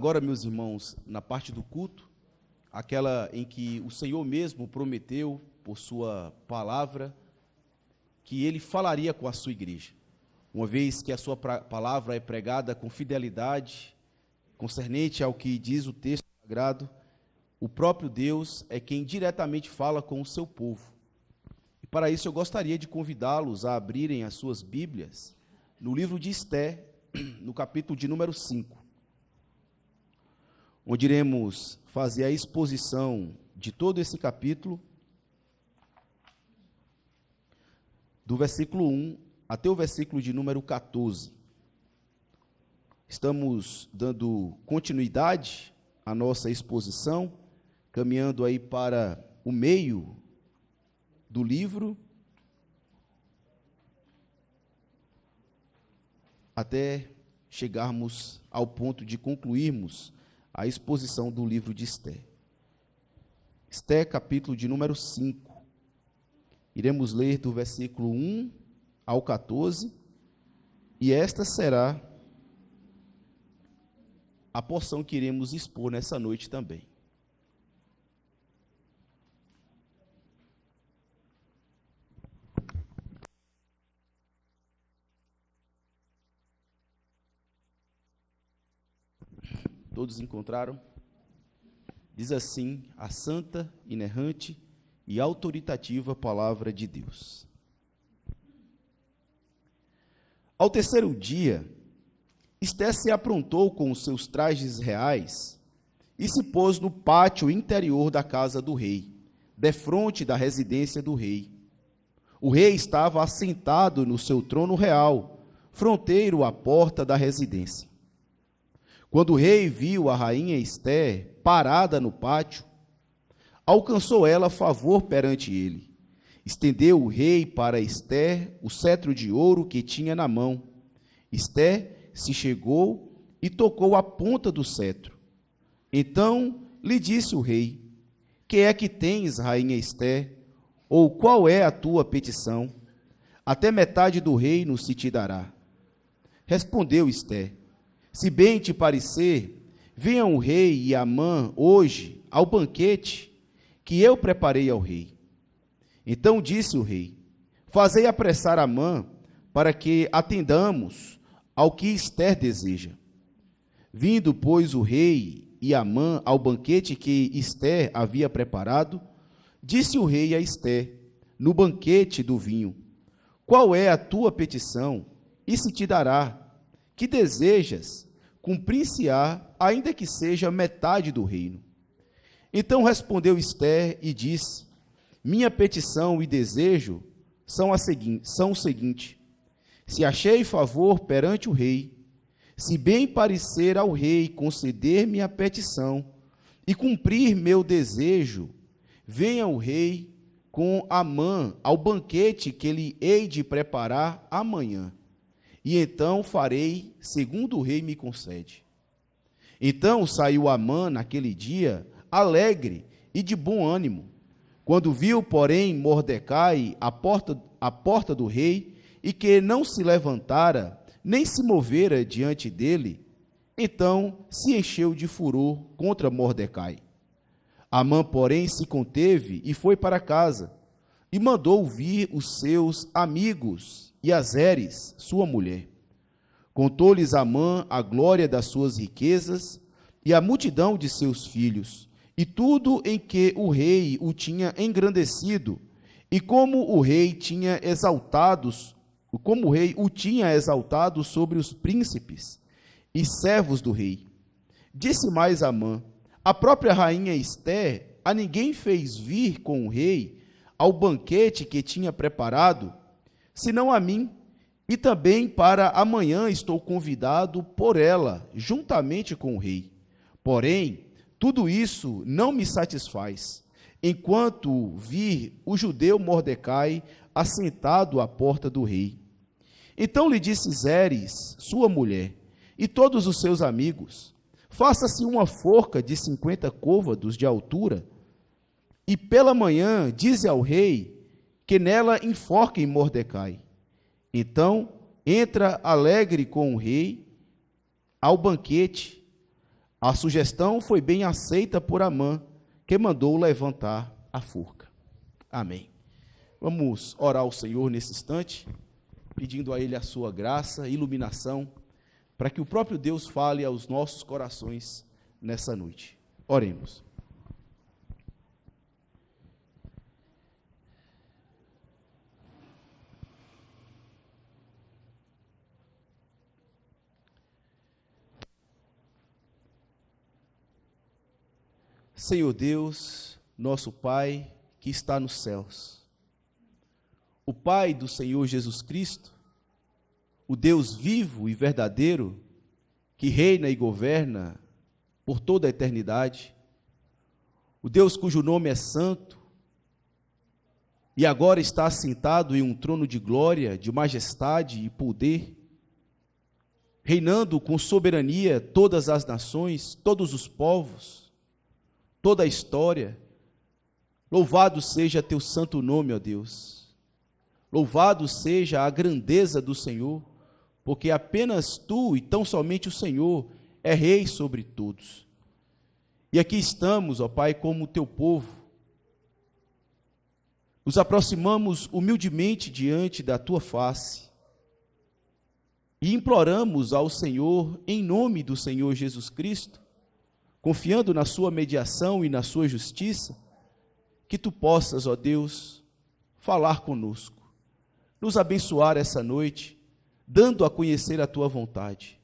agora, meus irmãos, na parte do culto, aquela em que o Senhor mesmo prometeu, por sua palavra, que Ele falaria com a sua igreja. Uma vez que a sua palavra é pregada com fidelidade, concernente ao que diz o texto sagrado, o próprio Deus é quem diretamente fala com o seu povo. E para isso eu gostaria de convidá-los a abrirem as suas Bíblias no livro de Esté, no capítulo de número 5, onde iremos fazer a exposição de todo esse capítulo, do versículo 1 até o versículo de número 14. Estamos dando continuidade à nossa exposição, caminhando aí para o meio do livro, até chegarmos ao ponto de concluirmos a exposição do livro de Esté. Esté, capítulo de número 5. Iremos ler do versículo 1 ao 14, e esta será a porção que iremos expor nessa noite também. Todos encontraram? Diz assim a santa, inerrante e autoritativa palavra de Deus. Ao terceiro dia, Esté se aprontou com os seus trajes reais e se pôs no pátio interior da casa do rei, defronte da residência do rei. O rei estava assentado no seu trono real, fronteiro à porta da residência. Quando o rei viu a rainha Esté parada no pátio, alcançou ela favor perante ele. Estendeu o rei para Esté o cetro de ouro que tinha na mão. Esté se chegou e tocou a ponta do cetro. Então lhe disse o rei: que é que tens, rainha Esté? Ou qual é a tua petição? Até metade do reino se te dará. Respondeu Esté: se bem te parecer, venham o rei e Amã hoje ao banquete que eu preparei ao rei. Então disse o rei: fazei apressar Amã para que atendamos ao que Esté deseja. Vindo, pois, o rei e Amã ao banquete que Esté havia preparado, disse o rei a Esté, no banquete do vinho: qual é a tua petição? E se te dará. Que desejas? Cumprir-se-á, ainda que seja metade do reino. Então respondeu Esté e disse: minha petição e desejo são o seguinte: se achei favor perante o rei, se bem parecer ao rei conceder-me a petição e cumprir meu desejo, venha o rei com Amã ao banquete que lhe hei de preparar amanhã, e então farei segundo o rei me concede. Então saiu Amã naquele dia alegre e de bom ânimo. Quando viu, porém, Mordecai à porta do rei, e que não se levantara, nem se movera diante dele, então se encheu de furor contra Mordecai. Amã, porém, se conteve e foi para casa, e mandou vir os seus amigos e Azeres, sua mulher. Contou-lhes Amã a glória das suas riquezas e a multidão de seus filhos, e tudo em que o rei o tinha engrandecido, e como o rei o tinha exaltado sobre os príncipes e servos do rei. Disse mais Amã: a própria rainha Esté a ninguém fez vir com o rei ao banquete que tinha preparado, senão a mim, e também para amanhã estou convidado por ela, juntamente com o rei. Porém, tudo isso não me satisfaz, enquanto vir o judeu Mordecai assentado à porta do rei. Então lhe disse Zeres, sua mulher, e todos os seus amigos: faça-se uma forca de 50 côvados de altura, e pela manhã dize ao rei que nela enforquem Mordecai. Então entra alegre com o rei ao banquete. A sugestão foi bem aceita por Amã, que mandou levantar a forca. Amém. Vamos orar ao Senhor nesse instante, pedindo a Ele a sua graça, iluminação, para que o próprio Deus fale aos nossos corações nessa noite. Oremos. Senhor Deus, nosso Pai, que está nos céus, o Pai do Senhor Jesus Cristo, o Deus vivo e verdadeiro, que reina e governa por toda a eternidade, o Deus cujo nome é santo, e agora está assentado em um trono de glória, de majestade e poder, reinando com soberania todas as nações, todos os povos, toda a história. Louvado seja teu santo nome, ó Deus. Louvado seja a grandeza do Senhor, porque apenas tu e tão somente o Senhor é rei sobre todos. E aqui estamos, ó Pai, como teu povo. Nos aproximamos humildemente diante da tua face e imploramos ao Senhor, em nome do Senhor Jesus Cristo, confiando na sua mediação e na sua justiça, que tu possas, ó Deus, falar conosco, nos abençoar essa noite, dando a conhecer a tua vontade,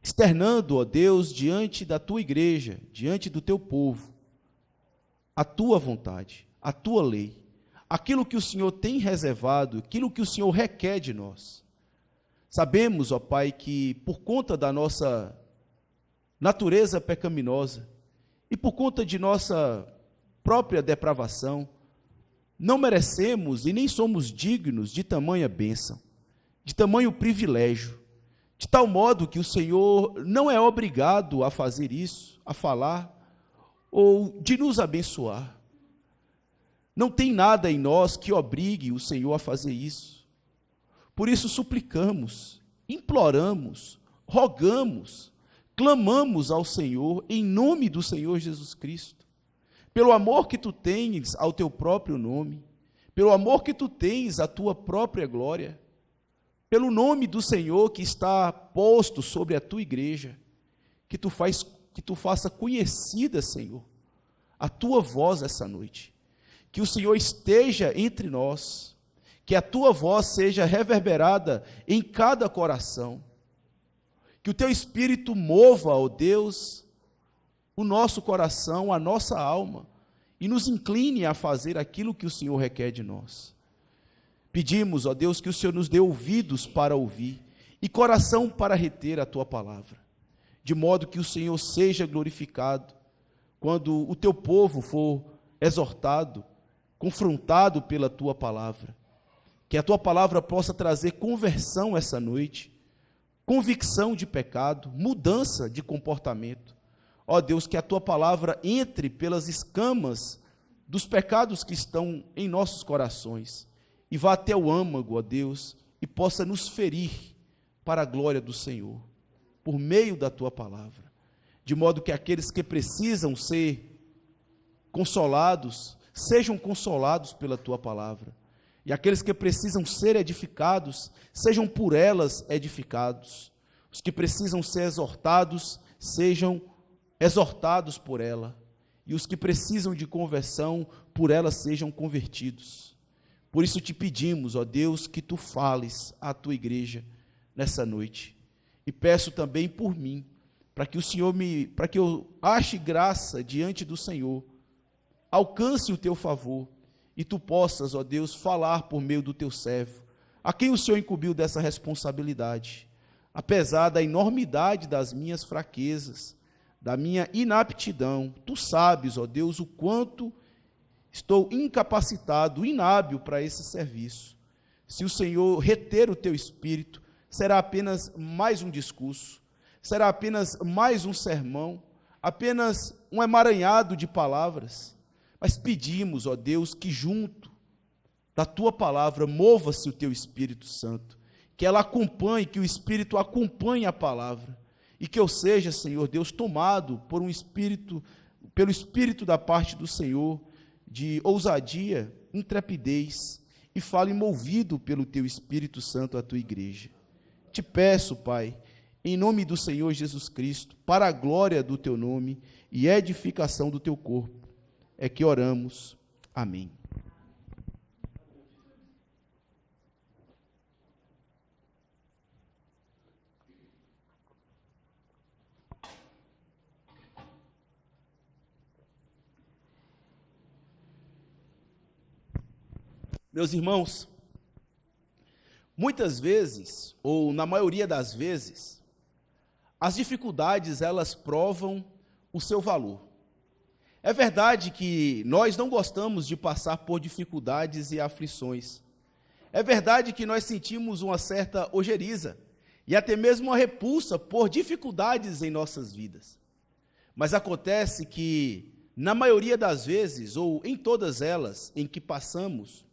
externando, ó Deus, diante da tua igreja, diante do teu povo, a tua vontade, a tua lei, aquilo que o Senhor tem reservado, aquilo que o Senhor requer de nós. Sabemos, ó Pai, que por conta da nossa natureza pecaminosa e por conta de nossa própria depravação, não merecemos e nem somos dignos de tamanha bênção, de tamanho privilégio, de tal modo que o Senhor não é obrigado a fazer isso, a falar, ou de nos abençoar. Não tem nada em nós que obrigue o Senhor a fazer isso. Por isso suplicamos, imploramos, rogamos, clamamos ao Senhor, em nome do Senhor Jesus Cristo, pelo amor que tu tens ao teu próprio nome, pelo amor que tu tens à tua própria glória, pelo nome do Senhor que está posto sobre a tua igreja, que tu faça conhecida, Senhor, a tua voz essa noite, que o Senhor esteja entre nós, que a tua voz seja reverberada em cada coração, que o teu Espírito mova, ó Deus, o nosso coração, a nossa alma, e nos incline a fazer aquilo que o Senhor requer de nós. Pedimos, ó Deus, que o Senhor nos dê ouvidos para ouvir e coração para reter a tua palavra, de modo que o Senhor seja glorificado quando o teu povo for exortado, confrontado pela tua palavra. Que a tua palavra possa trazer conversão essa noite, convicção de pecado, mudança de comportamento. Ó Deus, que a tua palavra entre pelas escamas dos pecados que estão em nossos corações e vá até o âmago, ó Deus, e possa nos ferir para a glória do Senhor, por meio da tua palavra, de modo que aqueles que precisam ser consolados, sejam consolados pela tua palavra, e aqueles que precisam ser edificados, sejam por elas edificados. Os que precisam ser exortados, sejam exortados por ela. E os que precisam de conversão, por ela sejam convertidos. Por isso te pedimos, ó Deus, que tu fales à tua igreja nessa noite. E peço também por mim, para que eu ache graça diante do Senhor, alcance o teu favor, e tu possas, ó Deus, falar por meio do teu servo, a quem o Senhor incumbiu dessa responsabilidade, apesar da enormidade das minhas fraquezas, da minha inaptidão. Tu sabes, ó Deus, o quanto estou incapacitado, inábil para esse serviço. Se o Senhor reter o teu espírito, será apenas mais um discurso, será apenas mais um sermão, apenas um emaranhado de palavras. Mas pedimos, ó Deus, que junto da tua palavra mova-se o teu Espírito Santo, que ela acompanhe, que o Espírito acompanhe a palavra, e que eu seja, Senhor Deus, tomado pelo Espírito da parte do Senhor, de ousadia, intrepidez, e fale movido pelo Teu Espírito Santo à Tua igreja. Te peço, Pai, em nome do Senhor Jesus Cristo, para a glória do Teu nome e edificação do Teu corpo, é que oramos. Amém. Meus irmãos, muitas vezes, ou na maioria das vezes, as dificuldades, elas provam o seu valor. É verdade que nós não gostamos de passar por dificuldades e aflições. É verdade que nós sentimos uma certa ojeriza e até mesmo uma repulsa por dificuldades em nossas vidas. Mas acontece que, na maioria das vezes, ou em todas elas em que passamos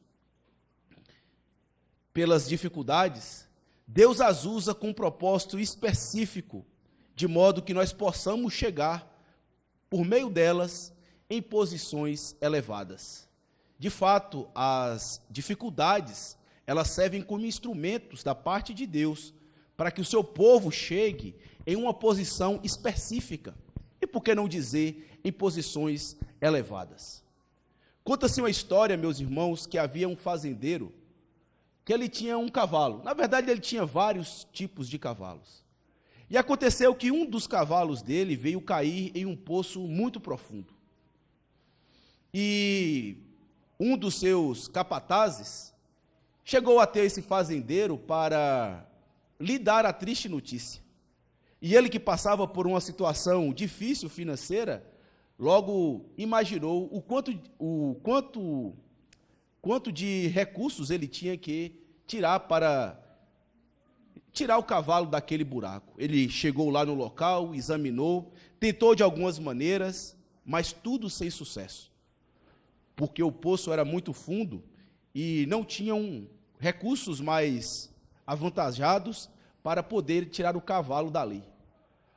pelas dificuldades, Deus as usa com um propósito específico, de modo que nós possamos chegar, por meio delas, em posições elevadas. De fato, as dificuldades, elas servem como instrumentos da parte de Deus, para que o seu povo chegue em uma posição específica, e por que não dizer, em posições elevadas. Conta-se uma história, meus irmãos, que havia um fazendeiro, que ele tinha um cavalo. Na verdade, ele tinha vários tipos de cavalos. E aconteceu que um dos cavalos dele veio cair em um poço muito profundo. E um dos seus capatazes chegou até esse fazendeiro para lhe dar a triste notícia. E ele, que passava por uma situação difícil financeira, logo imaginou quanto de recursos ele tinha que tirar para tirar o cavalo daquele buraco. Ele chegou lá no local, examinou, tentou de algumas maneiras, mas tudo sem sucesso, porque o poço era muito fundo e não tinham recursos mais avantajados para poder tirar o cavalo dali.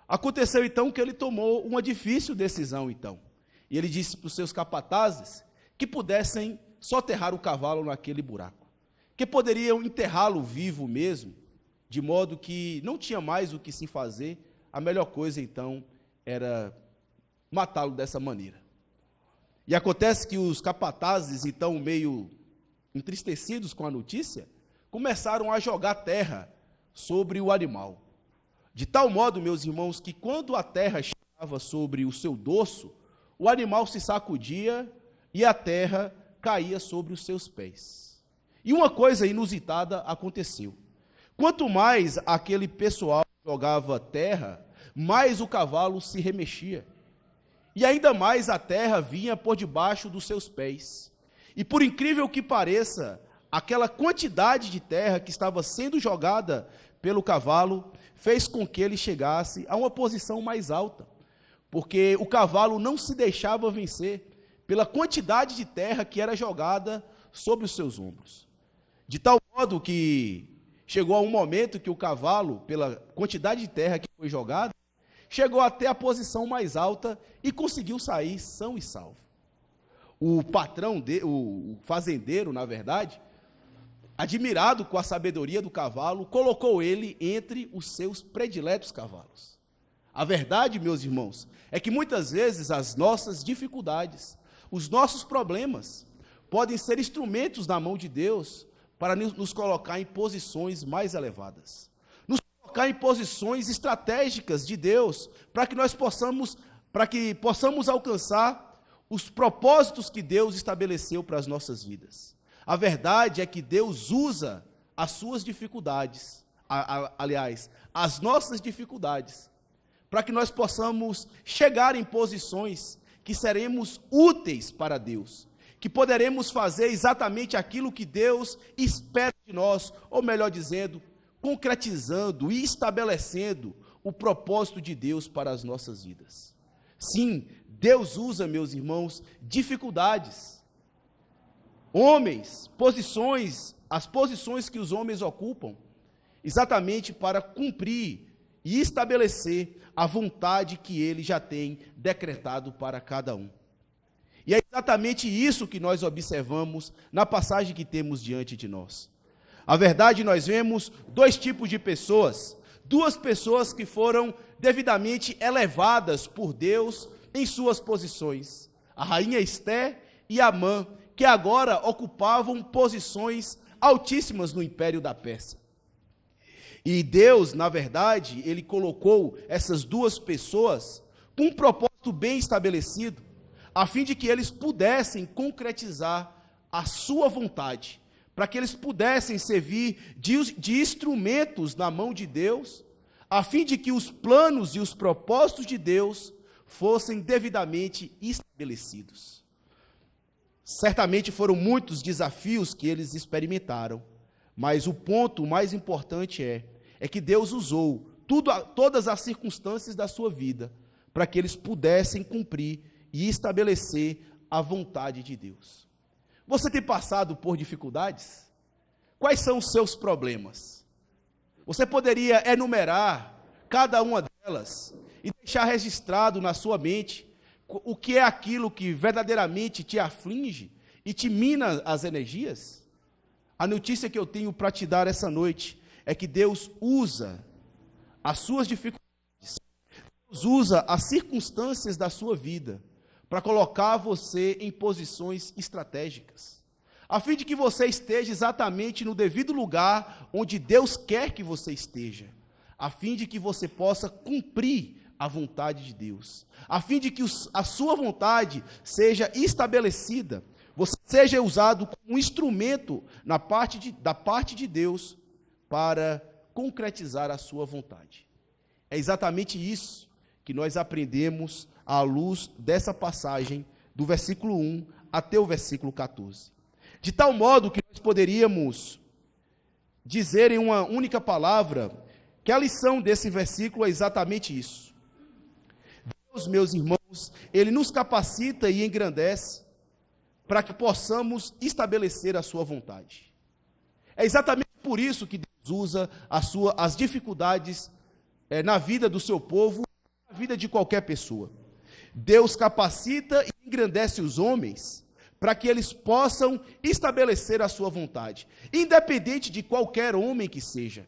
Aconteceu então que ele tomou uma difícil decisão então, e ele disse para os seus capatazes que pudessem soterrar o cavalo naquele buraco, que poderiam enterrá-lo vivo mesmo, de modo que não tinha mais o que se fazer, a melhor coisa então era matá-lo dessa maneira. E acontece que os capatazes, então meio entristecidos com a notícia, começaram a jogar terra sobre o animal, de tal modo, meus irmãos, que quando a terra chegava sobre o seu dorso, o animal se sacudia e a terra caía sobre os seus pés. E uma coisa inusitada aconteceu. Quanto mais aquele pessoal jogava terra, mais o cavalo se remexia. E ainda mais a terra vinha por debaixo dos seus pés. E por incrível que pareça, aquela quantidade de terra que estava sendo jogada pelo cavalo fez com que ele chegasse a uma posição mais alta, porque o cavalo não se deixava vencer pela quantidade de terra que era jogada sobre os seus ombros. De tal modo que chegou a um momento que o cavalo, pela quantidade de terra que foi jogada, chegou até a posição mais alta e conseguiu sair são e salvo. O patrão, o fazendeiro, na verdade, admirado com a sabedoria do cavalo, colocou ele entre os seus prediletos cavalos. A verdade, meus irmãos, é que muitas vezes as nossas dificuldades, os nossos problemas, podem ser instrumentos na mão de Deus para nos colocar em posições mais elevadas. Nos colocar em posições estratégicas de Deus, para que possamos alcançar os propósitos que Deus estabeleceu para as nossas vidas. A verdade é que Deus usa as suas dificuldades, aliás, as nossas dificuldades, para que nós possamos chegar em posições que seremos úteis para Deus, que poderemos fazer exatamente aquilo que Deus espera de nós, ou melhor dizendo, concretizando e estabelecendo o propósito de Deus para as nossas vidas. Sim, Deus usa, meus irmãos, dificuldades, homens, posições, as posições que os homens ocupam, exatamente para cumprir e estabelecer a vontade que ele já tem decretado para cada um. E é exatamente isso que nós observamos na passagem que temos diante de nós. A verdade, nós vemos dois tipos de pessoas, duas pessoas que foram devidamente elevadas por Deus em suas posições, a rainha Esté e Amã, que agora ocupavam posições altíssimas no Império da Pérsia. E Deus, na verdade, ele colocou essas duas pessoas com um propósito bem estabelecido, a fim de que eles pudessem concretizar a sua vontade, para que eles pudessem servir de instrumentos na mão de Deus, a fim de que os planos e os propósitos de Deus fossem devidamente estabelecidos. Certamente foram muitos desafios que eles experimentaram, mas o ponto mais importante é que Deus usou todas as circunstâncias da sua vida para que eles pudessem cumprir e estabelecer a vontade de Deus. Você tem passado por dificuldades? Quais são os seus problemas? Você poderia enumerar cada uma delas e deixar registrado na sua mente o que é aquilo que verdadeiramente te aflige e te mina as energias? A notícia que eu tenho para te dar essa noite é que Deus usa as suas dificuldades, Deus usa as circunstâncias da sua vida para colocar você em posições estratégicas, a fim de que você esteja exatamente no devido lugar onde Deus quer que você esteja, a fim de que você possa cumprir a vontade de Deus, a fim de que a sua vontade seja estabelecida, você seja usado como um instrumento da parte de Deus para concretizar a sua vontade. É exatamente isso que nós aprendemos à luz dessa passagem, do versículo 1 até o versículo 14. De tal modo que nós poderíamos dizer em uma única palavra que a lição desse versículo é exatamente isso. Deus, meus irmãos, ele nos capacita e engrandece para que possamos estabelecer a sua vontade. É exatamente por isso que Deus usa as dificuldades na vida do seu povo, na vida de qualquer pessoa. Deus capacita e engrandece os homens para que eles possam estabelecer a sua vontade, independente de qualquer homem que seja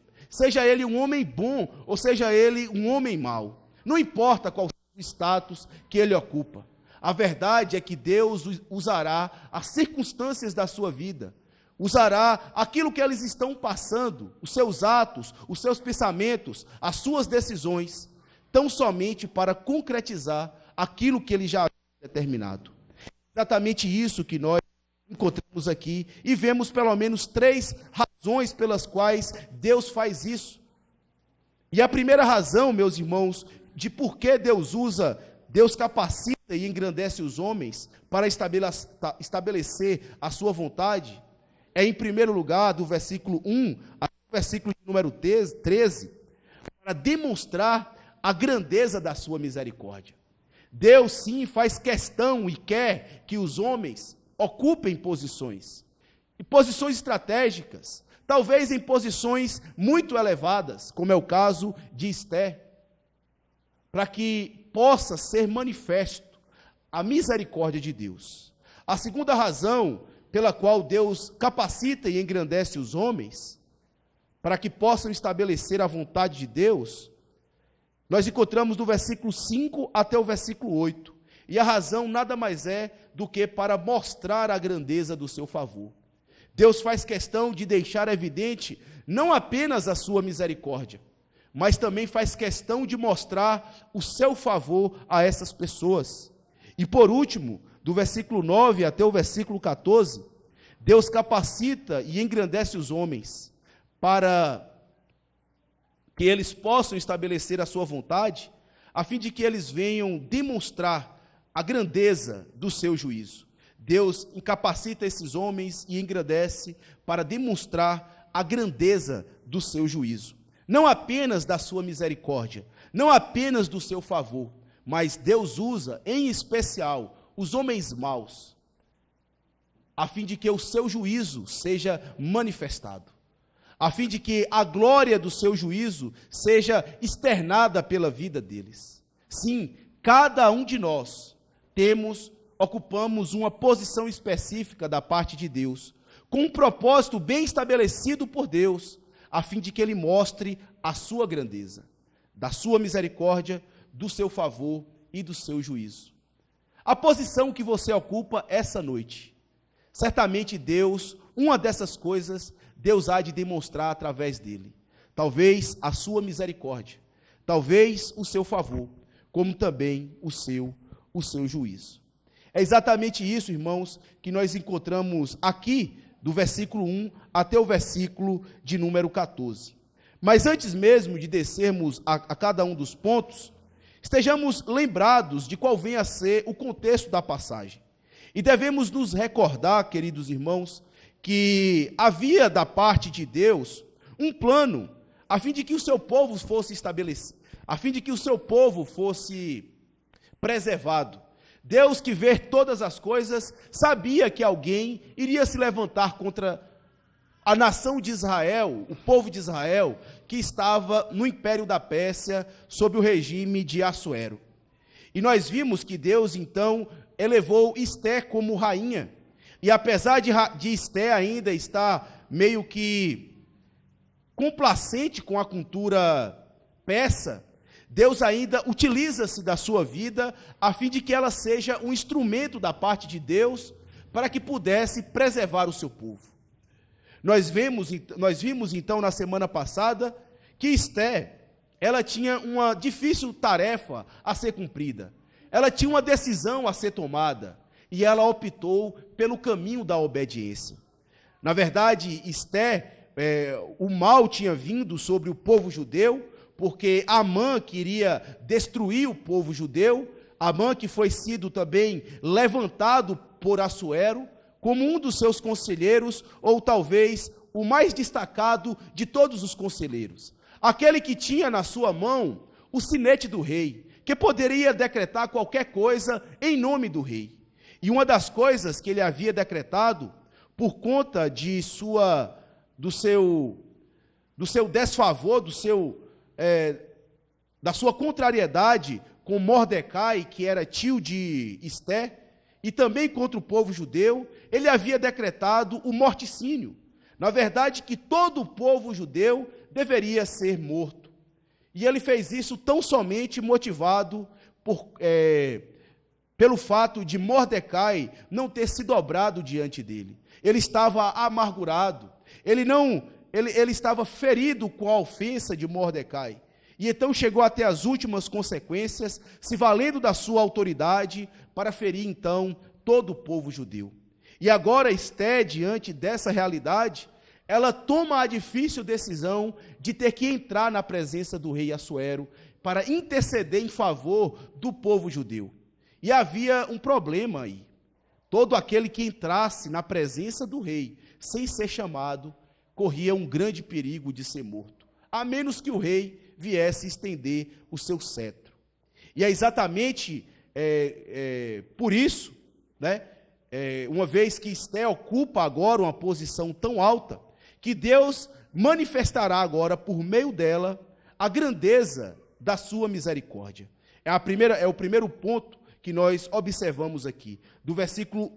ele um homem bom ou seja ele um homem mau, não importa qual seja o status que ele ocupa. A verdade é que Deus usará as circunstâncias da sua vida, usará aquilo que eles estão passando, os seus atos, os seus pensamentos, as suas decisões, tão somente para concretizar aquilo que ele já havia determinado. É exatamente isso que nós encontramos aqui e vemos pelo menos 3 razões pelas quais Deus faz isso. E a primeira razão, meus irmãos, de por que Deus capacita e engrandece os homens para estabelecer a sua vontade, é, em primeiro lugar, do versículo 1 até o versículo de número 13, para demonstrar a grandeza da sua misericórdia. Deus, sim, faz questão e quer que os homens ocupem posições, e posições estratégicas, talvez em posições muito elevadas, como é o caso de Esté, para que possa ser manifesto a misericórdia de Deus. A segunda razão pela qual Deus capacita e engrandece os homens, para que possam estabelecer a vontade de Deus, nós encontramos do versículo 5 até o versículo 8, e a razão nada mais é do que para mostrar a grandeza do seu favor. Deus faz questão de deixar evidente não apenas a sua misericórdia, mas também faz questão de mostrar o seu favor a essas pessoas. E por último, do versículo 9 até o versículo 14, Deus capacita e engrandece os homens para que eles possam estabelecer a sua vontade, a fim de que eles venham demonstrar a grandeza do seu juízo. Deus incapacita esses homens e engrandece para demonstrar a grandeza do seu juízo. Não apenas da sua misericórdia, não apenas do seu favor, mas Deus usa, em especial, os homens maus, a fim de que o seu juízo seja manifestado. a fim de que a glória do seu juízo seja externada pela vida deles. Sim, cada um de nós ocupamos uma posição específica da parte de Deus, com um propósito bem estabelecido por Deus, a fim de que Ele mostre a sua grandeza, da sua misericórdia, do seu favor e do seu juízo. A posição que você ocupa essa noite, certamente Deus, uma dessas coisas, Deus há de demonstrar através dele. Talvez a sua misericórdia, talvez o seu favor, como também o seu juízo. É exatamente isso, irmãos, que nós encontramos aqui, do versículo 1 até o versículo de número 14. Mas antes mesmo de descermos a cada um dos pontos, estejamos lembrados de qual vem a ser o contexto da passagem. E devemos nos recordar, queridos irmãos, que havia da parte de Deus um plano a fim de que o seu povo fosse estabelecido, a fim de que o seu povo fosse preservado. Deus, que vê todas as coisas, sabia que alguém iria se levantar contra a nação de Israel, o povo de Israel, que estava no império da Pérsia, sob o regime de Assuero. E nós vimos que Deus, então, elevou Esté como rainha. E apesar de Esté ainda estar meio que complacente com a cultura persa, Deus ainda utiliza-se da sua vida a fim de que ela seja um instrumento da parte de Deus para que pudesse preservar o seu povo. Nós vimos então na semana passada que Esté, ela tinha uma difícil tarefa a ser cumprida. Ela tinha uma decisão a ser tomada e ela optou pelo caminho da obediência. Na verdade, Esté, o mal tinha vindo sobre o povo judeu, porque Amã queria destruir o povo judeu, Amã que foi sido também levantado por Assuero, como um dos seus conselheiros, ou talvez o mais destacado de todos os conselheiros. Aquele que tinha na sua mão o sinete do rei, que poderia decretar qualquer coisa em nome do rei. E uma das coisas que ele havia decretado, por conta do seu desfavor, da sua contrariedade com Mordecai, que era tio de Esté, e também contra o povo judeu, ele havia decretado o morticínio. Na verdade, que todo o povo judeu deveria ser morto. E ele fez isso tão somente motivado pelo fato de Mordecai não ter se dobrado diante dele. Ele estava amargurado, ele estava ferido com a ofensa de Mordecai. E então chegou até as últimas consequências, se valendo da sua autoridade, para ferir então todo o povo judeu. E agora Esté, diante dessa realidade, ela toma a difícil decisão de ter que entrar na presença do rei Assuero para interceder em favor do povo judeu. E havia um problema aí. Todo aquele que entrasse na presença do rei, sem ser chamado, corria um grande perigo de ser morto, a menos que o rei viesse estender o seu cetro. E é exatamente por isso, uma vez que Esté ocupa agora uma posição tão alta, que Deus manifestará agora, por meio dela, a grandeza da sua misericórdia. É o primeiro ponto que nós observamos aqui. Do versículo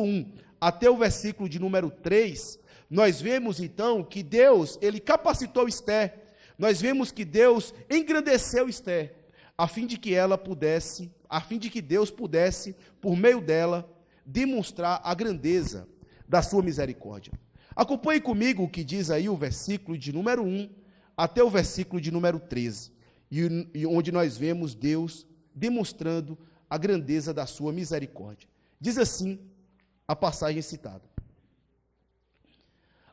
1 até o versículo de número 3, nós vemos então que Deus, ele capacitou Esté. Nós vemos que Deus engrandeceu Esté, a fim de que Deus pudesse, por meio dela, demonstrar a grandeza da sua misericórdia. Acompanhe comigo o que diz aí o versículo de número 1 até o versículo de número 13, e onde nós vemos Deus demonstrando a grandeza da sua misericórdia. Diz assim a passagem citada.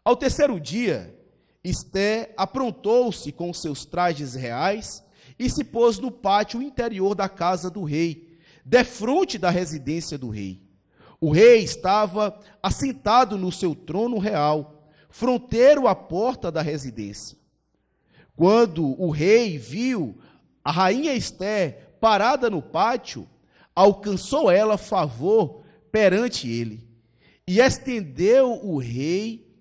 Ao terceiro dia, Esté aprontou-se com seus trajes reais e se pôs no pátio interior da casa do rei, defronte da residência do rei. O rei estava assentado no seu trono real, fronteiro à porta da residência. Quando o rei viu a rainha Esté parada no pátio, alcançou ela favor perante ele, e estendeu o rei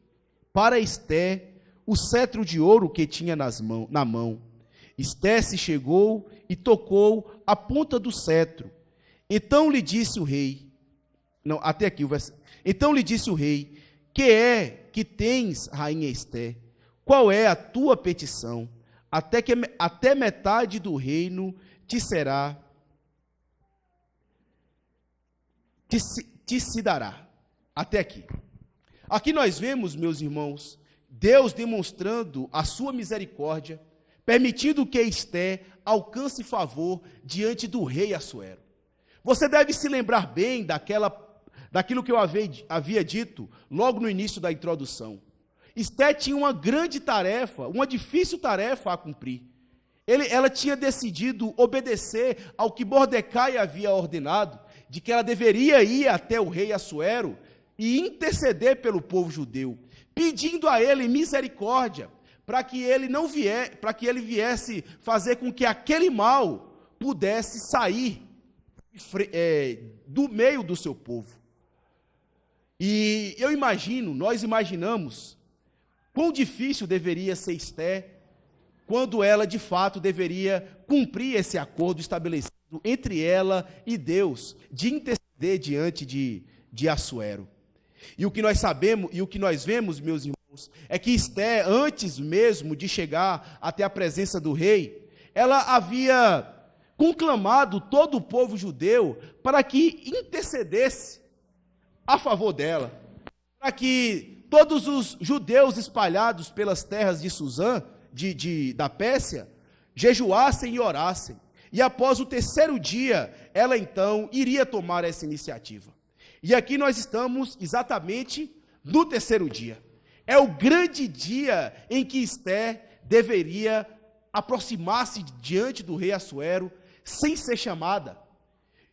para Esté o cetro de ouro que tinha na mão. Esté se chegou e tocou a ponta do cetro. Então lhe disse o rei, não, até aqui o versículo. Então lhe disse o rei: que é que tens, rainha Esté? Qual é a tua petição? Até metade do reino te se dará. Até aqui. Aqui nós vemos, meus irmãos, Deus demonstrando a sua misericórdia, permitindo que Esté alcance favor diante do rei Assuero. Você deve se lembrar bem daquilo que eu havia dito logo no início da introdução. Esté tinha uma grande tarefa, uma difícil tarefa a cumprir. Ela tinha decidido obedecer ao que Mordecai havia ordenado, de que ela deveria ir até o rei Assuero e interceder pelo povo judeu, pedindo a ele misericórdia, para que ele viesse fazer com que aquele mal pudesse sair do meio do seu povo. E nós imaginamos quão difícil deveria ser Esté quando ela, de fato, deveria cumprir esse acordo estabelecido entre ela e Deus, de interceder diante de Assuero. E o que nós sabemos, e o que nós vemos, meus irmãos, é que Esté, antes mesmo de chegar até a presença do rei, ela havia conclamado todo o povo judeu para que intercedesse a favor dela, para que todos os judeus espalhados pelas terras de Susã, da Pérsia, jejuassem e orassem. E após o terceiro dia, ela então iria tomar essa iniciativa. E aqui nós estamos exatamente no terceiro dia. É o grande dia em que Esté deveria aproximar-se diante do rei Assuero sem ser chamada.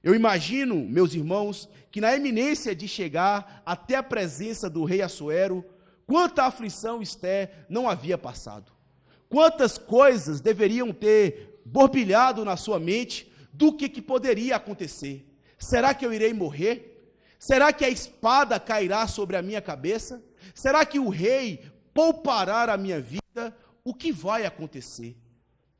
Eu imagino, meus irmãos, que na iminência de chegar até a presença do rei Assuero, quanta aflição Esté não havia passado. Quantas coisas deveriam ter borbilhado na sua mente do que poderia acontecer. Será que eu irei morrer? Será que a espada cairá sobre a minha cabeça? Será que o rei poupará a minha vida? O que vai acontecer?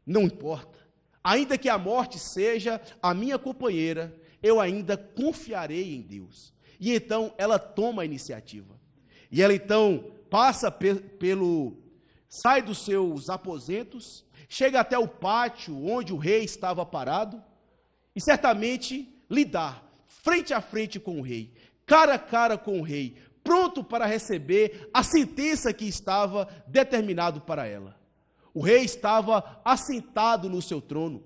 Não importa. Ainda que a morte seja a minha companheira, eu ainda confiarei em Deus. E então ela toma a iniciativa. E ela então sai dos seus aposentos, chega até o pátio onde o rei estava parado, e certamente lidar frente a frente com o rei, cara a cara com o rei, pronto para receber a sentença que estava determinado para ela. O rei estava assentado no seu trono,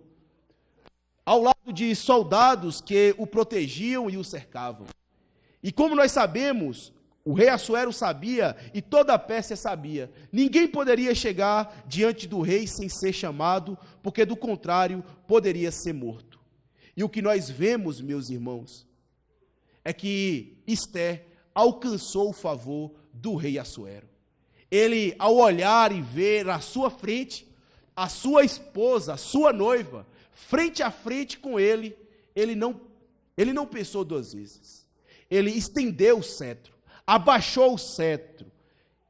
ao lado de soldados que o protegiam e o cercavam. E como nós sabemos, o rei Assuero sabia e toda a Pérsia sabia, ninguém poderia chegar diante do rei sem ser chamado, porque do contrário poderia ser morto. E o que nós vemos, meus irmãos, é que Esté alcançou o favor do rei Assuero. Ele, ao olhar e ver à sua frente a sua esposa, a sua noiva, frente a frente com ele, ele não pensou duas vezes. Ele estendeu o cetro, abaixou o cetro,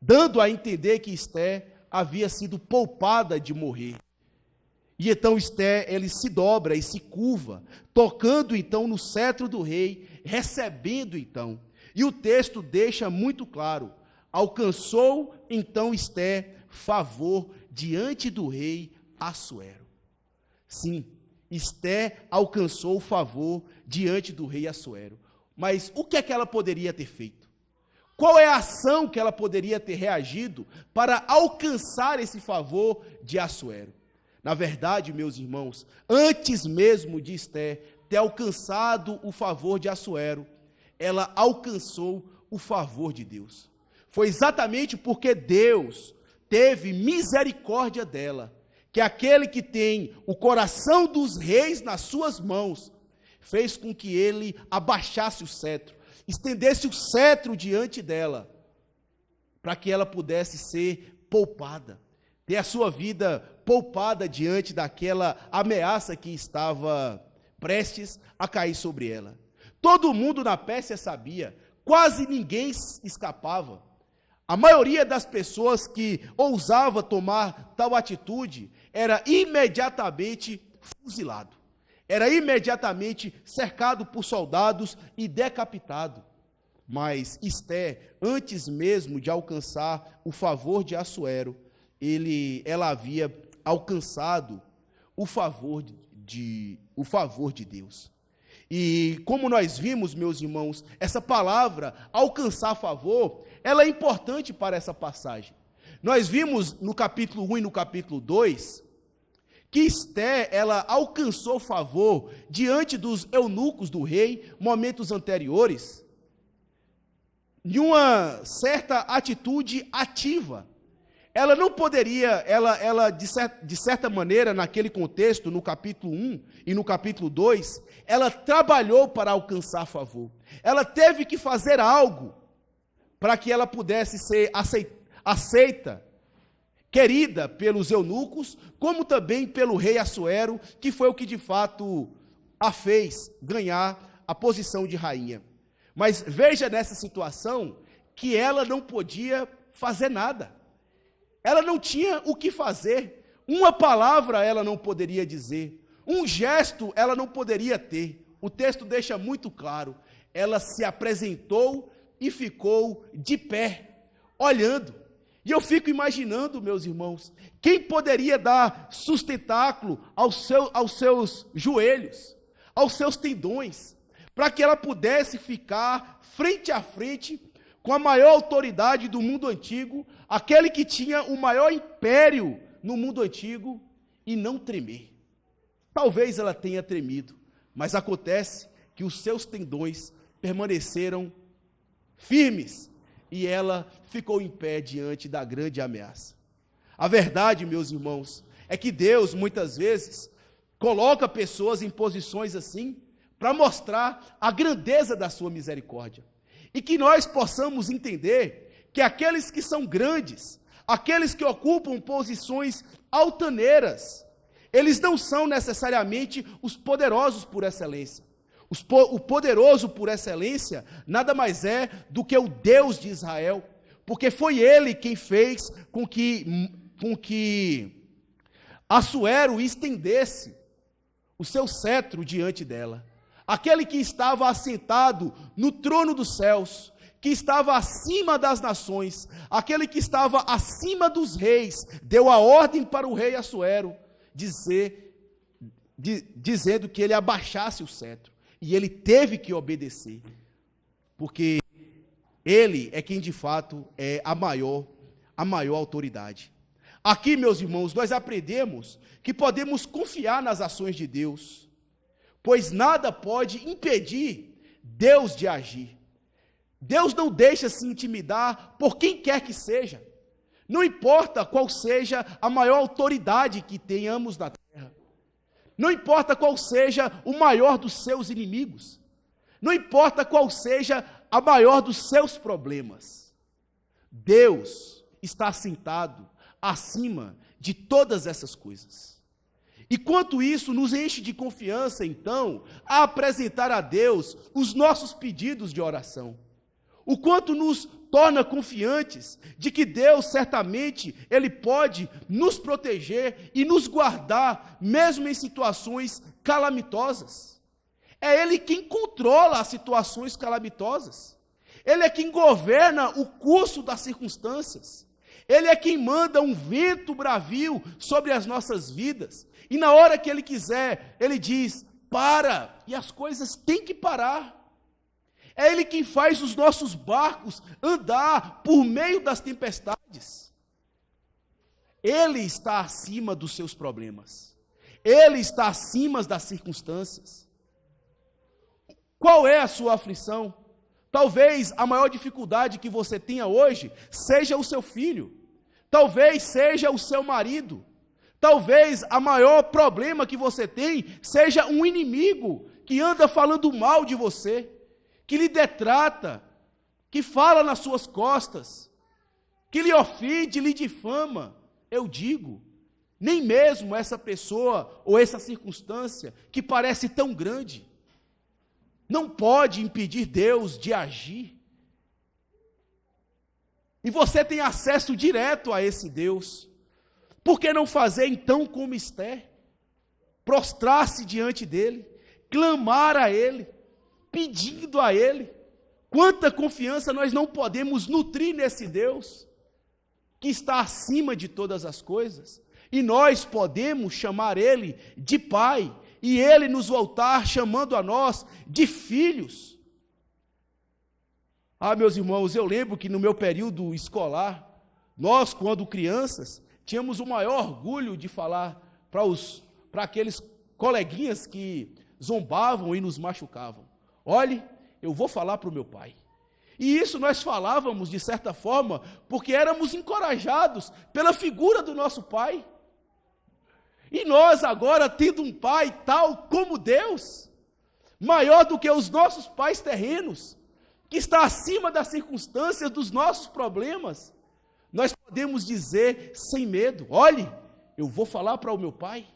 dando a entender que Esté havia sido poupada de morrer. E então Esté, ele se dobra e se curva, tocando então no cetro do rei, recebendo então. E o texto deixa muito claro: alcançou então Esté favor diante do rei Assuero. Sim, Esté alcançou favor diante do rei Assuero. Mas o que é que ela poderia ter feito? Qual é a ação que ela poderia ter reagido para alcançar esse favor de Assuero? Na verdade, meus irmãos, antes mesmo de Esté ter alcançado o favor de Assuero, ela alcançou o favor de Deus. Foi exatamente porque Deus teve misericórdia dela, que aquele que tem o coração dos reis nas suas mãos, fez com que ele abaixasse o cetro, estendesse o cetro diante dela, para que ela pudesse ser poupada, ter a sua vida poupada diante daquela ameaça que estava prestes a cair sobre ela. Todo mundo na Pérsia sabia, quase ninguém escapava. A maioria das pessoas que ousava tomar tal atitude era imediatamente fuzilado. Era imediatamente cercado por soldados e decapitado. Mas Esté, antes mesmo de alcançar o favor de Assuero, ela havia alcançado o favor de Deus. E como nós vimos, meus irmãos, essa palavra, alcançar favor, ela é importante para essa passagem. Nós vimos no capítulo 1 e no capítulo 2, que Esté, ela alcançou favor diante dos eunucos do rei, momentos anteriores, de uma certa atitude ativa. Ela não poderia, ela de certa maneira, naquele contexto, no capítulo 1 e no capítulo 2, ela trabalhou para alcançar favor. Ela teve que fazer algo para que ela pudesse ser aceita, querida pelos eunucos, como também pelo rei Assuero, que foi o que de fato a fez ganhar a posição de rainha. Mas veja nessa situação que ela não podia fazer nada. Ela não tinha o que fazer. Uma palavra ela não poderia dizer. Um gesto ela não poderia ter. O texto deixa muito claro. Ela se apresentou e ficou de pé, olhando. E eu fico imaginando, meus irmãos, quem poderia dar sustentáculo aos seus joelhos, aos seus tendões, para que ela pudesse ficar frente a frente com a maior autoridade do mundo antigo, aquele que tinha o maior império no mundo antigo, e não tremer. Talvez ela tenha tremido, mas acontece que os seus tendões permaneceram firmes, e ela ficou em pé diante da grande ameaça. A verdade, meus irmãos, é que Deus, muitas vezes, coloca pessoas em posições assim, para mostrar a grandeza da sua misericórdia. E que nós possamos entender que aqueles que são grandes, aqueles que ocupam posições altaneiras, eles não são necessariamente os poderosos por excelência. O poderoso por excelência nada mais é do que o Deus de Israel, porque foi ele quem fez com que Assuero estendesse o seu cetro diante dela. Aquele que estava assentado no trono dos céus, que estava acima das nações, aquele que estava acima dos reis, deu a ordem para o rei Assuero dizendo que ele abaixasse o cetro. E ele teve que obedecer, porque ele é quem de fato é a maior autoridade. Aqui, meus irmãos, nós aprendemos que podemos confiar nas ações de Deus, pois nada pode impedir Deus de agir. Deus não deixa se intimidar por quem quer que seja. Não importa qual seja a maior autoridade que tenhamos na terra. Não importa qual seja o maior dos seus inimigos. Não importa qual seja a maior dos seus problemas. Deus está assentado acima de todas essas coisas. E quanto isso nos enche de confiança, então, a apresentar a Deus os nossos pedidos de oração. O quanto nos torna confiantes de que Deus, certamente, Ele pode nos proteger e nos guardar, mesmo em situações calamitosas. É Ele quem controla as situações calamitosas. Ele é quem governa o curso das circunstâncias. Ele é quem manda um vento bravio sobre as nossas vidas. E na hora que Ele quiser, Ele diz, para, e as coisas têm que parar. É Ele quem faz os nossos barcos andar por meio das tempestades. Ele está acima dos seus problemas. Ele está acima das circunstâncias. Qual é a sua aflição? Talvez a maior dificuldade que você tenha hoje seja o seu filho. Talvez seja o seu marido. Talvez a maior problema que você tem seja um inimigo que anda falando mal de você, que lhe detrata, que fala nas suas costas, que lhe ofende, lhe difama. Eu digo, nem mesmo essa pessoa ou essa circunstância que parece tão grande, não pode impedir Deus de agir. e você tem acesso direto a esse Deus, por que não fazer então como Esther? Prostrar-se diante dele, clamar a ele, pedindo a ele. Quanta confiança nós não podemos nutrir nesse Deus, que está acima de todas as coisas, e nós podemos chamar ele de Pai, e ele nos voltar chamando a nós de filhos. Ah, meus irmãos, eu lembro que no meu período escolar, nós, quando crianças, tínhamos o maior orgulho de falar para aqueles coleguinhas que zombavam e nos machucavam: olhe, eu vou falar para o meu pai. E isso nós falávamos, de certa forma, porque éramos encorajados pela figura do nosso pai. E nós agora, tendo um pai tal como Deus, maior do que os nossos pais terrenos, que está acima das circunstâncias dos nossos problemas, nós podemos dizer sem medo: olhe, eu vou falar para o meu pai.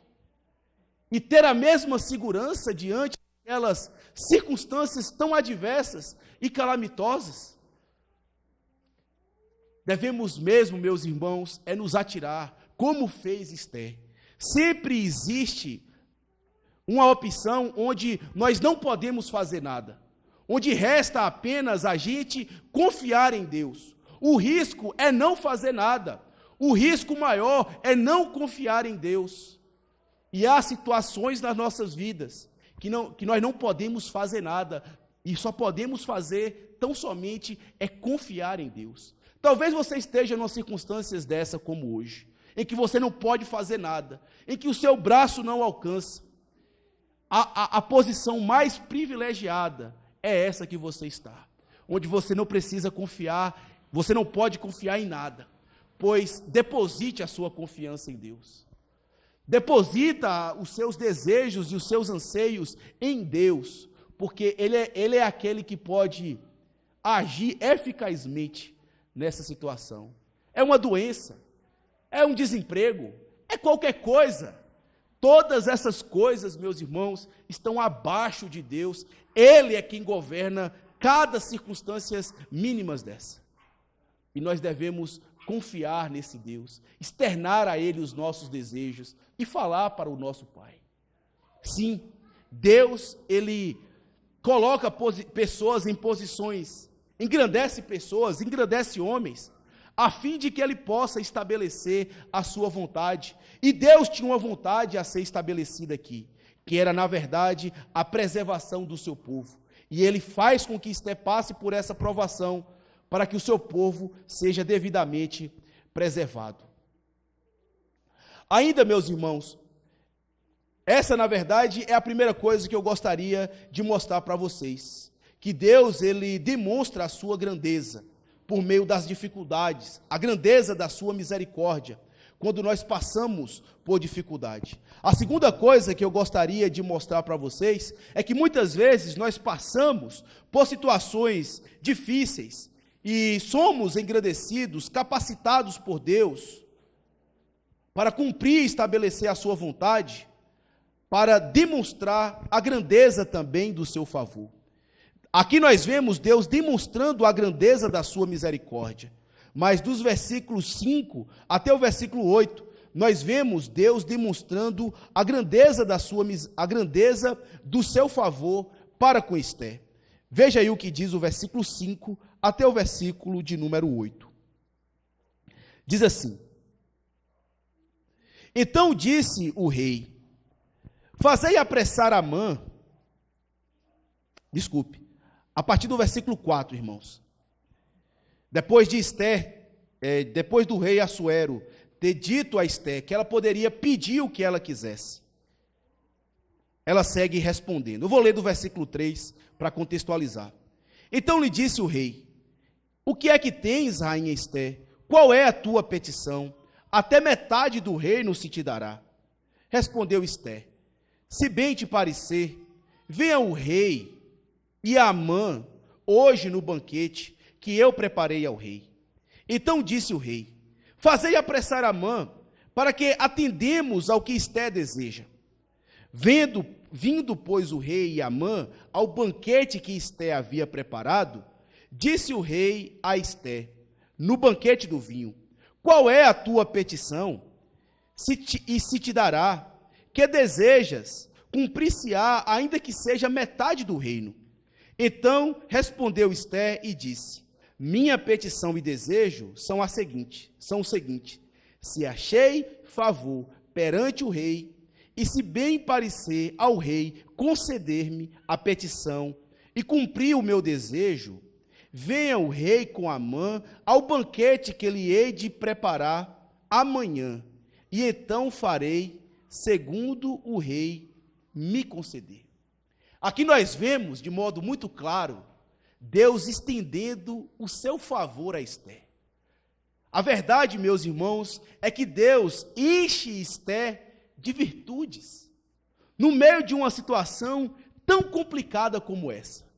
E ter a mesma segurança diante daquelas circunstâncias tão adversas e calamitosas. Devemos mesmo, meus irmãos, nos atirar, como fez Esther. Sempre existe uma opção onde nós não podemos fazer nada, onde resta apenas a gente confiar em Deus. O risco é não fazer nada, o risco maior é não confiar em Deus. E há situações nas nossas vidas que nós não podemos fazer nada, e só podemos fazer tão somente confiar em Deus. Talvez você esteja em umas circunstâncias dessa como hoje, em que você não pode fazer nada, em que o seu braço não alcança. A posição mais privilegiada é essa que você está, onde você não precisa confiar, você não pode confiar em nada, pois deposite a sua confiança em Deus. Deposita os seus desejos e os seus anseios em Deus, porque Ele é aquele que pode agir eficazmente nessa situação. É uma doença, é um desemprego, é qualquer coisa. Todas essas coisas, meus irmãos, estão abaixo de Deus. Ele é quem governa cada circunstância mínimas dessa. E nós devemos confiar nesse Deus, externar a Ele os nossos desejos e falar para o nosso Pai. Sim, Deus, Ele coloca pessoas em posições, engrandece pessoas, engrandece homens, a fim de que Ele possa estabelecer a sua vontade. E Deus tinha uma vontade a ser estabelecida aqui, que era, na verdade, a preservação do seu povo. E Ele faz com que Esther passe por essa provação, para que o seu povo seja devidamente preservado. Ainda, meus irmãos, essa, na verdade, é a primeira coisa que eu gostaria de mostrar para vocês, que Deus, Ele demonstra a sua grandeza por meio das dificuldades, a grandeza da sua misericórdia, quando nós passamos por dificuldade. A segunda coisa que eu gostaria de mostrar para vocês é que muitas vezes nós passamos por situações difíceis, e somos engrandecidos, capacitados por Deus, para cumprir e estabelecer a sua vontade, para demonstrar a grandeza também do seu favor. Aqui nós vemos Deus demonstrando a grandeza da sua misericórdia, mas dos versículos 5 até o versículo 8, nós vemos Deus demonstrando a grandeza do seu favor para com Esther. Veja aí o que diz o versículo 5 até o versículo de número 8. Diz assim: então disse o rei: fazei apressar Amã. Desculpe, a partir do versículo 4, irmãos. Depois de Esther, depois do rei Assuero ter dito a Esther que ela poderia pedir o que ela quisesse, ela segue respondendo. Eu vou ler do versículo 3 para contextualizar. Então lhe disse o rei: o que é que tens, rainha Esther? Qual é a tua petição? Até metade do reino se te dará. Respondeu Esther: se bem te parecer, venha o rei e Amã hoje no banquete que eu preparei ao rei. Então disse o rei: fazei apressar Amã, para que atendemos ao que Esther deseja. Vindo, pois, o rei e Amã ao banquete que Esther havia preparado, disse o rei a Esther: no banquete do vinho. Qual é a tua petição? Se te dará. Que desejas? Cumprir-se-á, ainda que seja metade do reino. Então respondeu Ester e disse: minha petição e desejo são o seguinte: se achei favor perante o rei, e se bem parecer ao rei conceder-me a petição e cumprir o meu desejo, venha o rei com Amã ao banquete que lhe hei de preparar amanhã, e então farei segundo o rei me conceder. Aqui nós vemos, de modo muito claro, Deus estendendo o seu favor a Ester. A verdade, meus irmãos, é que Deus enche Ester de virtudes, no meio de uma situação tão complicada como essa.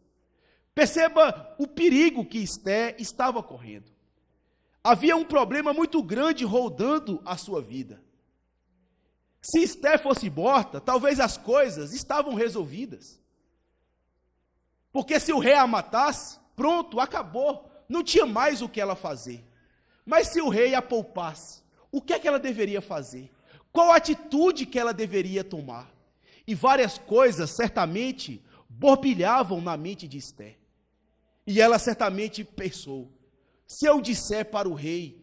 Perceba o perigo que Ester estava correndo. Havia um problema muito grande rondando a sua vida. Se Ester fosse morta, talvez as coisas estavam resolvidas. Porque se o rei a matasse, pronto, acabou, não tinha mais o que ela fazer. Mas se o rei a poupasse, o que é que ela deveria fazer? Qual a atitude que ela deveria tomar? E várias coisas certamente borbulhavam na mente de Ester. E ela certamente pensou: se eu disser para o rei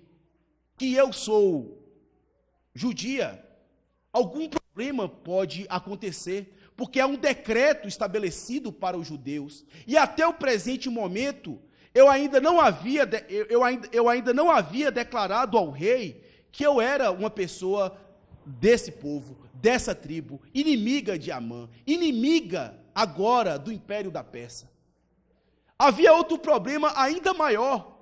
que eu sou judia, algum problema pode acontecer, porque é um decreto estabelecido para os judeus. E até o presente momento, eu ainda não havia declarado ao rei que eu era uma pessoa desse povo, dessa tribo, inimiga de Amã, inimiga agora do império da Pérsia. Havia outro problema ainda maior.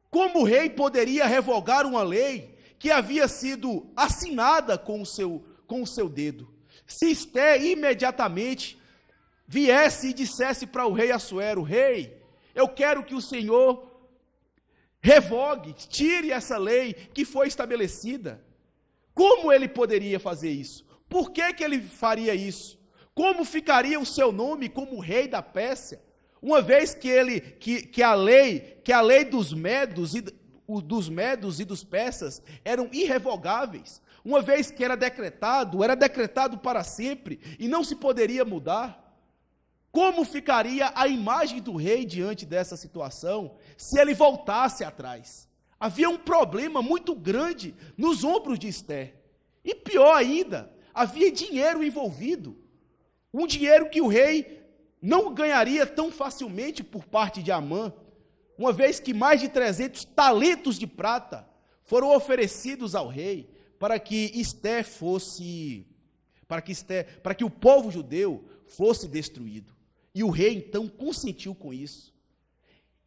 Como o rei poderia revogar uma lei que havia sido assinada com o seu dedo? Se Ester imediatamente viesse e dissesse para o rei Assuero: rei, eu quero que o Senhor revogue, tire essa lei que foi estabelecida. Como ele poderia fazer isso? Por que ele faria isso? Como ficaria o seu nome como rei da Pérsia, uma vez que a lei dos medos e dos persas eram irrevogáveis, uma vez que era decretado para sempre e não se poderia mudar? Como ficaria a imagem do rei diante dessa situação se ele voltasse atrás? Havia um problema muito grande nos ombros de Ester. E pior ainda, havia dinheiro envolvido. Um dinheiro que o rei não ganharia tão facilmente por parte de Amã, uma vez que mais de 300 talentos de prata foram oferecidos ao rei para que o povo judeu fosse destruído. E o rei então consentiu com isso.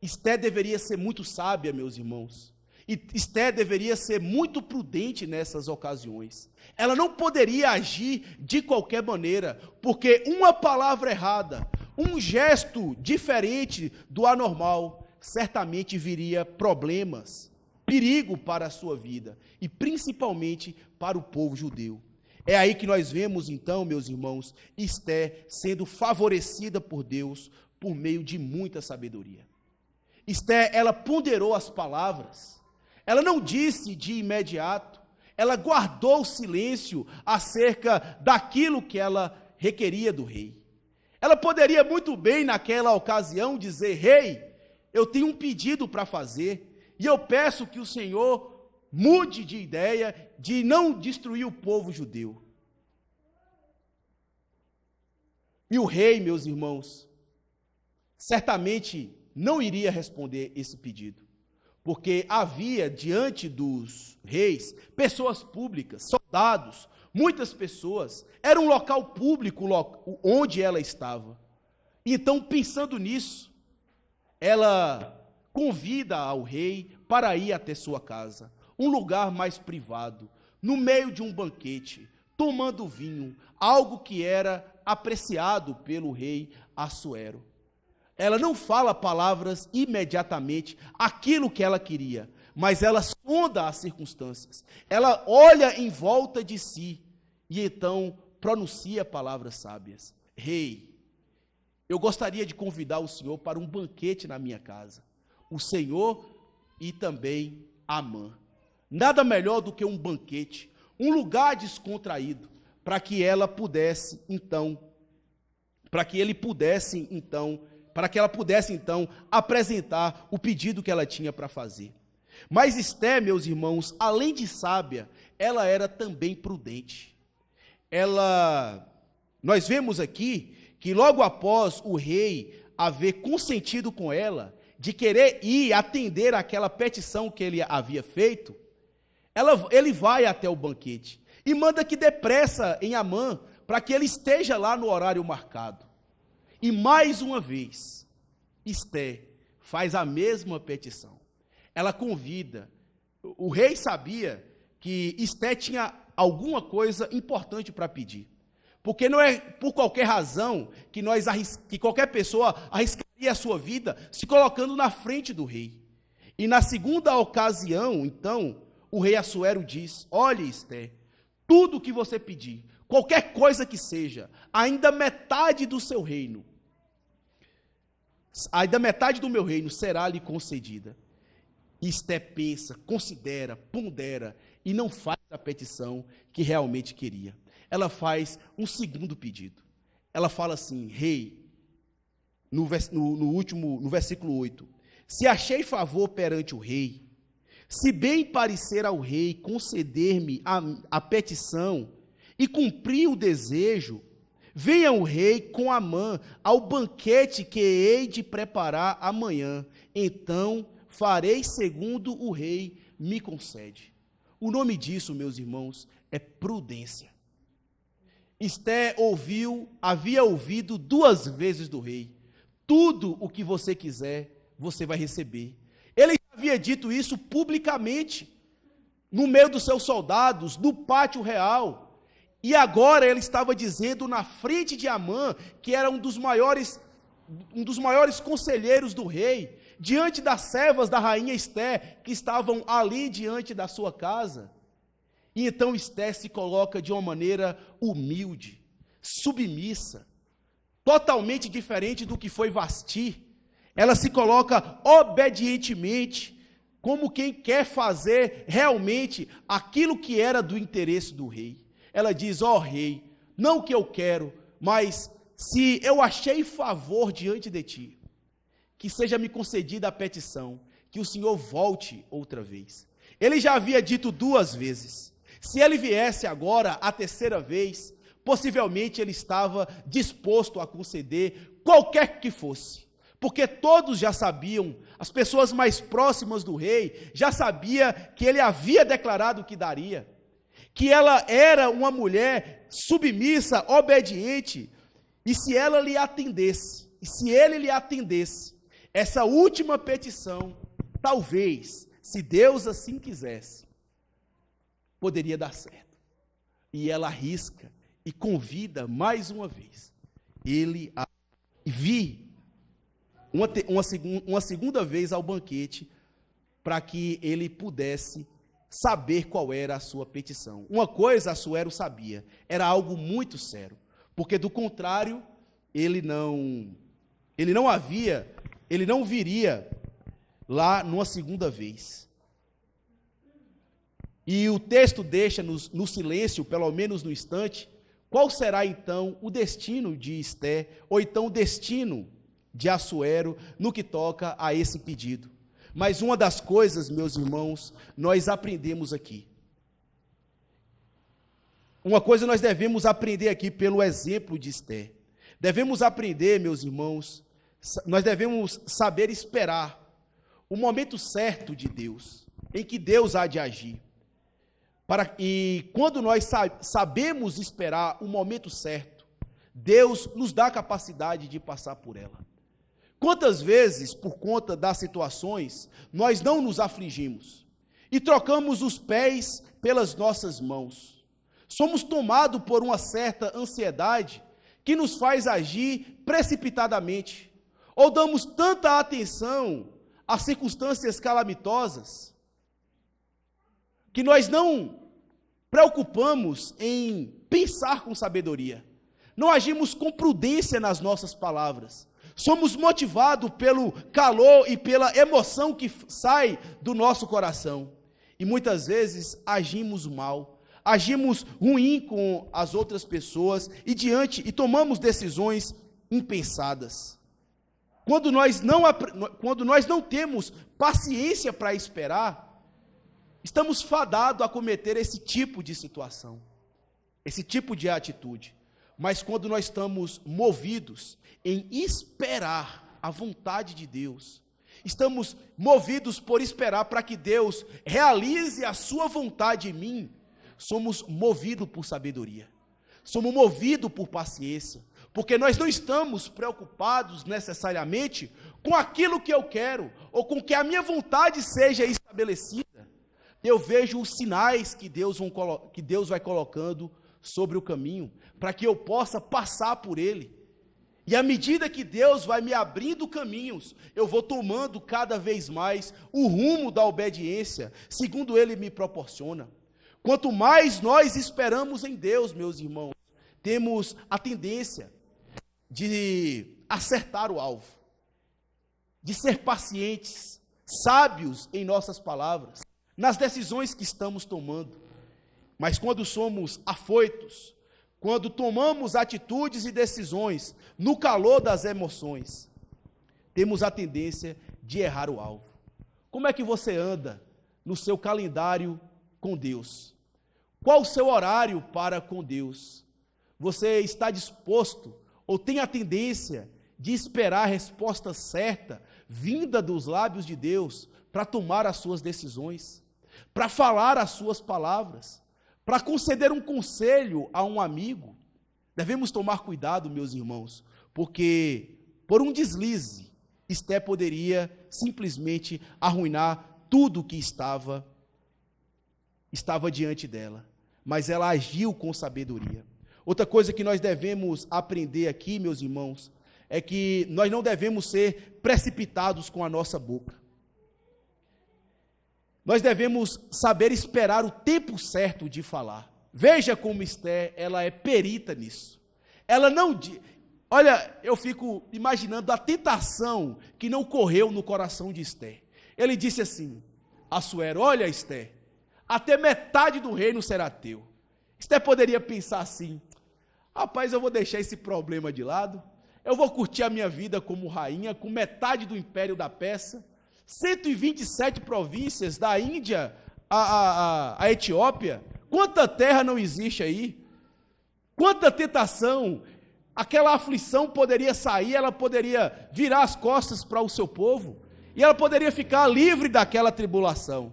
Ester deveria ser muito sábia, meus irmãos. E Ester deveria ser muito prudente nessas ocasiões. Ela não poderia agir de qualquer maneira, porque uma palavra errada, um gesto diferente do anormal, certamente viria problemas, perigo para a sua vida, e principalmente para o povo judeu. É aí que nós vemos então, meus irmãos, Ester sendo favorecida por Deus por meio de muita sabedoria. Ester, ela ponderou as palavras. Ela não disse de imediato, ela guardou o silêncio acerca daquilo que ela requeria do rei. Ela poderia muito bem, naquela ocasião, dizer: rei, eu tenho um pedido para fazer, e eu peço que o Senhor mude de ideia de não destruir o povo judeu. E o rei, meus irmãos, certamente não iria responder esse pedido. Porque havia diante dos reis pessoas públicas, soldados, muitas pessoas. Era um local público onde ela estava. Então, pensando nisso, ela convida ao rei para ir até sua casa, um lugar mais privado, no meio de um banquete, tomando vinho, algo que era apreciado pelo rei Assuero. Ela não fala palavras imediatamente, aquilo que ela queria, mas ela sonda as circunstâncias. Ela olha em volta de si e então pronuncia palavras sábias. Rei, eu gostaria de convidar o senhor para um banquete na minha casa. O senhor e também Amã. Nada melhor do que um banquete, um lugar descontraído, para que ela pudesse então apresentar o pedido que ela tinha para fazer. Mas Esté, meus irmãos, além de sábia, ela era também prudente. Nós vemos aqui que logo após o rei haver consentido com ela, de querer ir atender aquela petição que ele havia feito, ele vai até o banquete e manda que depressa em Amã, para que ele esteja lá no horário marcado. E mais uma vez, Esté faz a mesma petição. Ela convida. O rei sabia que Esté tinha alguma coisa importante para pedir. Porque não é por qualquer razão que qualquer pessoa arriscaria a sua vida se colocando na frente do rei. E na segunda ocasião, então, o rei Assuero diz: olhe, Esté, tudo o que você pedir, qualquer coisa que seja, ainda metade do seu reino, ainda metade do meu reino será-lhe concedida. Esté pensa, considera, pondera e não faz a petição que realmente queria. Ela faz um segundo pedido. Ela fala assim: rei, no versículo 8, se achei favor perante o rei, se bem parecer ao rei conceder-me a petição e cumprir o desejo, venha o rei com Amã ao banquete que hei de preparar amanhã, então farei segundo o rei me concede. O nome disso, meus irmãos, é prudência. Esté havia ouvido 2 vezes do rei: tudo o que você quiser, você vai receber. Ele havia dito isso publicamente, no meio dos seus soldados, no pátio real. E agora ele estava dizendo na frente de Amã, que era um dos maiores conselheiros do rei, diante das servas da rainha Esté, que estavam ali diante da sua casa. E então Esté se coloca de uma maneira humilde, submissa, totalmente diferente do que foi Vasti. Ela se coloca obedientemente, como quem quer fazer realmente aquilo que era do interesse do rei. Ela diz: ó rei, não o que eu quero, mas se eu achei favor diante de ti, que seja me concedida a petição, que o Senhor volte outra vez. Ele já havia dito 2 vezes. Se ele viesse agora a 3ª vez, possivelmente ele estava disposto a conceder qualquer que fosse. Porque todos já sabiam, as pessoas mais próximas do rei já sabiam que ele havia declarado que daria, que ela era uma mulher submissa, obediente, e se ela lhe atendesse, e se ele lhe atendesse, essa última petição, talvez, se Deus assim quisesse, poderia dar certo. E ela arrisca e convida mais uma vez ele a vir uma segunda vez ao banquete, para que ele pudesse saber qual era a sua petição. Uma coisa Assuero sabia, era algo muito sério, porque do contrário, ele não viria lá numa segunda vez. E o texto deixa-nos no silêncio, pelo menos no instante, qual será então o destino de Esté, ou então o destino de Assuero no que toca a esse pedido. Mas uma das coisas, meus irmãos, nós aprendemos aqui. Uma coisa nós devemos aprender aqui pelo exemplo de Esté. Devemos aprender, meus irmãos, nós devemos saber esperar o momento certo de Deus, em que Deus há de agir. E quando nós sabemos esperar o momento certo, Deus nos dá a capacidade de passar por ela. Quantas vezes, por conta das situações, nós não nos afligimos e trocamos os pés pelas nossas mãos. Somos tomados por uma certa ansiedade que nos faz agir precipitadamente, ou damos tanta atenção às circunstâncias calamitosas que nós não preocupamos em pensar com sabedoria, não agimos com prudência nas nossas palavras, Somos motivados pelo calor e pela emoção que sai do nosso coração. E muitas vezes agimos mal, agimos ruim com as outras pessoas e tomamos decisões impensadas. Quando nós não temos paciência para esperar, estamos fadados a cometer esse tipo de situação, esse tipo de atitude. Mas quando nós estamos movidos em esperar a vontade de Deus, estamos movidos por esperar para que Deus realize a sua vontade em mim, somos movidos por sabedoria, somos movidos por paciência, porque nós não estamos preocupados necessariamente com aquilo que eu quero, ou com que a minha vontade seja estabelecida. Eu vejo os sinais que Deus vai colocando sobre o caminho, para que eu possa passar por ele. E à medida que Deus vai me abrindo caminhos, eu vou tomando cada vez mais o rumo da obediência, segundo ele me proporciona. Quanto mais nós esperamos em Deus, meus irmãos, temos a tendência de acertar o alvo, de ser pacientes, sábios em nossas palavras, nas decisões que estamos tomando. Mas quando somos afoitos, quando tomamos atitudes e decisões no calor das emoções, temos a tendência de errar o alvo. Como é que você anda no seu calendário com Deus? Qual o seu horário para com Deus? Você está disposto ou tem a tendência de esperar a resposta certa, vinda dos lábios de Deus, para tomar as suas decisões, para falar as suas palavras, para conceder um conselho a um amigo? Devemos tomar cuidado, meus irmãos, porque por um deslize, Esté poderia simplesmente arruinar tudo que estava diante dela, mas ela agiu com sabedoria. Outra coisa que nós devemos aprender aqui, meus irmãos, é que nós não devemos ser precipitados com a nossa boca. Nós devemos saber esperar o tempo certo de falar. Veja como Esté, ela é perita nisso. Ela não... Olha, eu fico imaginando a tentação que não correu no coração de Esté. Ele disse assim, Assuero, olha Esté, até metade do reino será teu. Esté poderia pensar assim, rapaz, eu vou deixar esse problema de lado, eu vou curtir a minha vida como rainha, com metade do império da Pérsia, 127 províncias, da Índia a Etiópia, quanta terra não existe aí, quanta tentação, aquela aflição poderia sair, ela poderia virar as costas para o seu povo, e ela poderia ficar livre daquela tribulação.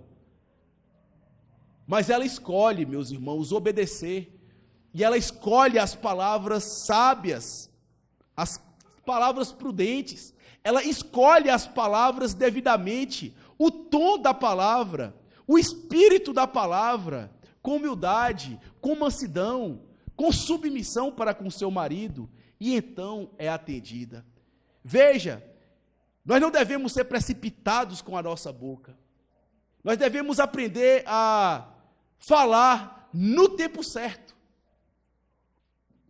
Mas ela escolhe, meus irmãos, obedecer, e ela escolhe as palavras sábias, as palavras prudentes, ela escolhe as palavras devidamente, o tom da palavra, o espírito da palavra, com humildade, com mansidão, com submissão para com seu marido, e então é atendida. Veja, nós não devemos ser precipitados com a nossa boca, nós devemos aprender a falar no tempo certo.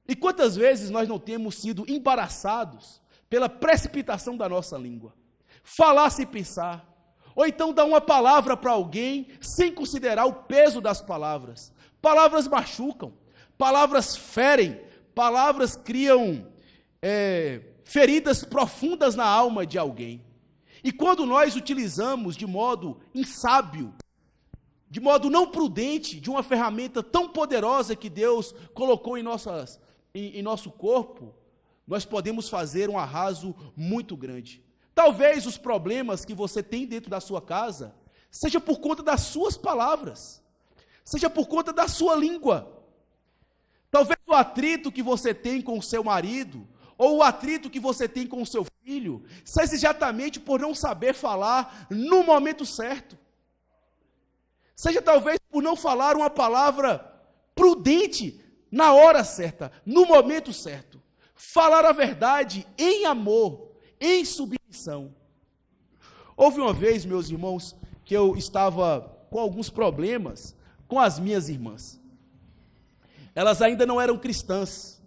E quantas vezes nós não temos sido embaraçados pela precipitação da nossa língua? Falar sem pensar, ou então dar uma palavra para alguém sem considerar o peso das palavras. Palavras machucam, palavras ferem, palavras criam feridas profundas na alma de alguém. E quando nós utilizamos de modo insábio, de modo não prudente, de uma ferramenta tão poderosa que Deus colocou em nosso corpo, nós podemos fazer um arraso muito grande. Talvez os problemas que você tem dentro da sua casa, seja por conta das suas palavras, seja por conta da sua língua. Talvez o atrito que você tem com o seu marido, ou o atrito que você tem com o seu filho, seja exatamente por não saber falar no momento certo. Seja talvez por não falar uma palavra prudente na hora certa, no momento certo. Falar a verdade em amor, em submissão. Houve uma vez, meus irmãos, que eu estava com alguns problemas com as minhas irmãs. Elas ainda não eram cristãs.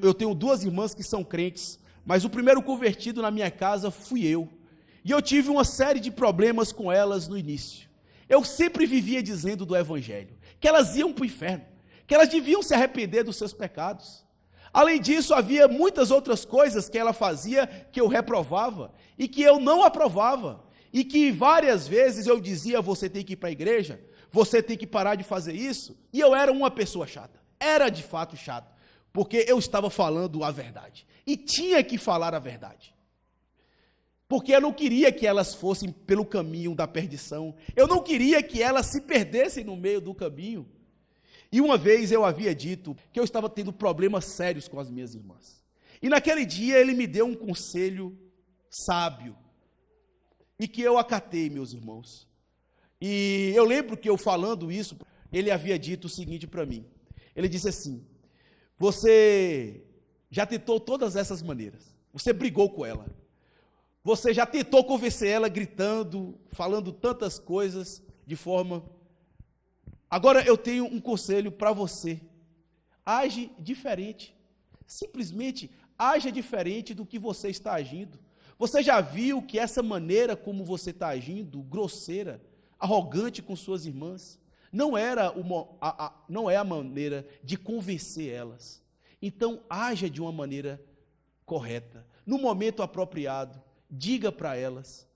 Eu tenho duas irmãs que são crentes, mas o primeiro convertido na minha casa fui eu. E eu tive uma série de problemas com elas no início. Eu sempre vivia dizendo do evangelho, que elas iam para o inferno, que elas deviam se arrepender dos seus pecados. Além disso, havia muitas outras coisas que ela fazia que eu reprovava e que eu não aprovava. E que várias vezes eu dizia, você tem que ir para a igreja, você tem que parar de fazer isso. E eu era uma pessoa chata, era de fato chato, porque eu estava falando a verdade. E tinha que falar a verdade. Porque eu não queria que elas fossem pelo caminho da perdição. Eu não queria que elas se perdessem no meio do caminho. E uma vez eu havia dito que eu estava tendo problemas sérios com as minhas irmãs. E naquele dia ele me deu um conselho sábio. E que eu acatei, meus irmãos. E eu lembro que eu falando isso, ele havia dito o seguinte para mim. Ele disse assim, você já tentou todas essas maneiras. Você brigou com ela. Você já tentou convencer ela gritando, falando tantas coisas de forma... Agora eu tenho um conselho para você. Age diferente. Simplesmente haja diferente do que você está agindo. Você já viu que essa maneira como você está agindo, grosseira, arrogante com suas irmãs, não é a maneira de convencer elas. Então haja de uma maneira correta, no momento apropriado. Diga para elas,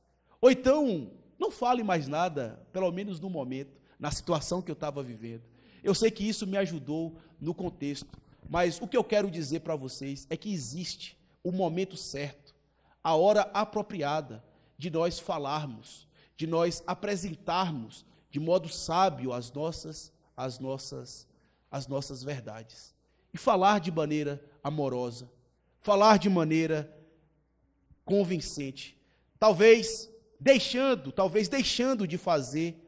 ou então, não fale mais nada, pelo menos no momento, na situação que eu estava vivendo. Eu sei que isso me ajudou no contexto, mas o que eu quero dizer para vocês é que existe o momento certo, a hora apropriada de nós falarmos, de nós apresentarmos de modo sábio as nossas verdades. E falar de maneira amorosa, falar de maneira convincente, talvez deixando de fazer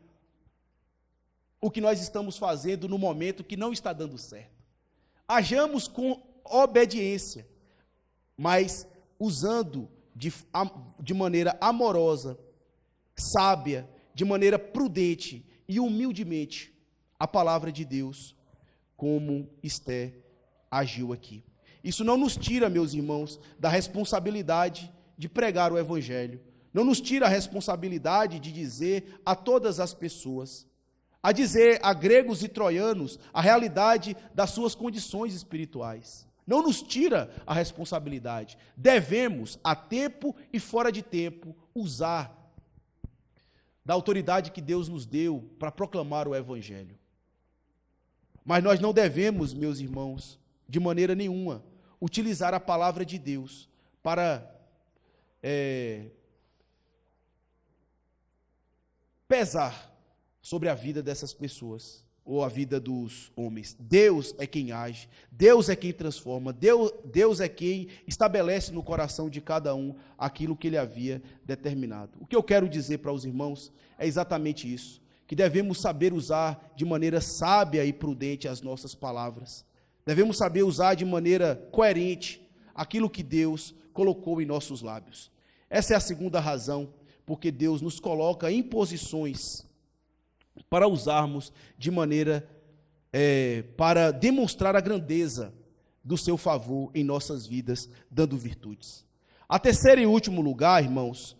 o que nós estamos fazendo no momento que não está dando certo. Hajamos com obediência, mas usando de maneira amorosa, sábia, de maneira prudente e humildemente a palavra de Deus, como Esther agiu aqui. Isso não nos tira, meus irmãos, da responsabilidade de pregar o evangelho. Não nos tira a responsabilidade de dizer a todas as pessoas, a dizer a gregos e troianos a realidade das suas condições espirituais. Não nos tira a responsabilidade. Devemos, a tempo e fora de tempo, usar da autoridade que Deus nos deu para proclamar o evangelho. Mas nós não devemos, meus irmãos, de maneira nenhuma, utilizar a palavra de Deus para pesar sobre a vida dessas pessoas, ou a vida dos homens. Deus é quem age, Deus é quem transforma, Deus é quem estabelece no coração de cada um aquilo que ele havia determinado. O que eu quero dizer para os irmãos é exatamente isso, que devemos saber usar de maneira sábia e prudente as nossas palavras. Devemos saber usar de maneira coerente aquilo que Deus colocou em nossos lábios. Essa é a segunda razão, porque Deus nos coloca em posições para usarmos de maneira, para demonstrar a grandeza do seu favor em nossas vidas, dando virtudes. A terceira e último lugar, irmãos,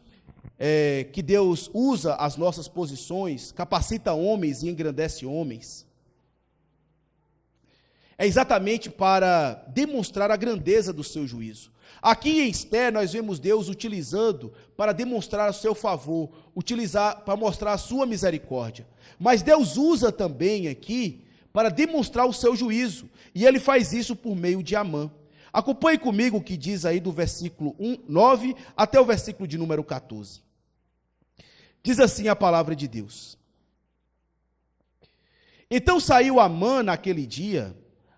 que Deus usa as nossas posições, capacita homens e engrandece homens, é exatamente para demonstrar a grandeza do seu juízo. Aqui em Esther nós vemos Deus utilizando para demonstrar o seu favor, utilizar para mostrar a sua misericórdia. Mas Deus usa também aqui para demonstrar o seu juízo, e ele faz isso por meio de Amã. Acompanhe comigo o que diz aí do versículo 9 até o versículo de número 14. Diz assim a palavra de Deus. Então saiu Amã naquele dia,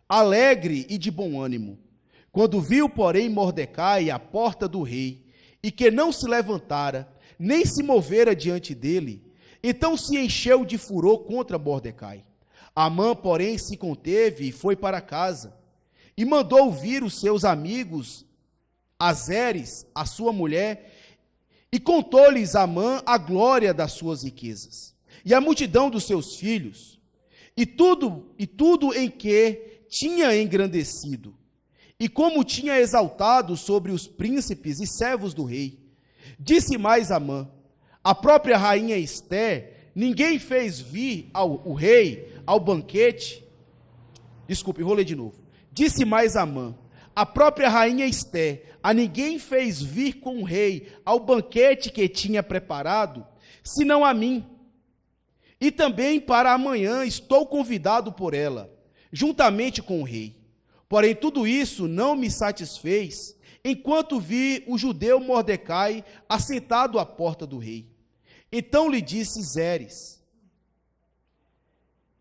alegre e de bom ânimo, quando viu, porém, Mordecai à porta do rei, e que não se levantara, nem se movera diante dele, então se encheu de furor contra Mordecai. Amã, porém, se conteve e foi para casa, e mandou vir os seus amigos, Azeres, a sua mulher, e contou-lhes Amã a glória das suas riquezas, e a multidão dos seus filhos, e tudo em que tinha engrandecido, e como tinha exaltado sobre os príncipes e servos do rei. Disse mais Amã: a própria rainha Esté, ninguém fez vir o rei ao banquete. Desculpe, vou ler de novo. Disse mais Amã: a própria rainha Esté, a ninguém fez vir com o rei ao banquete que tinha preparado, senão a mim. E também para amanhã estou convidado por ela, juntamente com o rei. Porém, tudo isso não me satisfez, enquanto vi o judeu Mordecai assentado à porta do rei. Então lhe disse Zeres,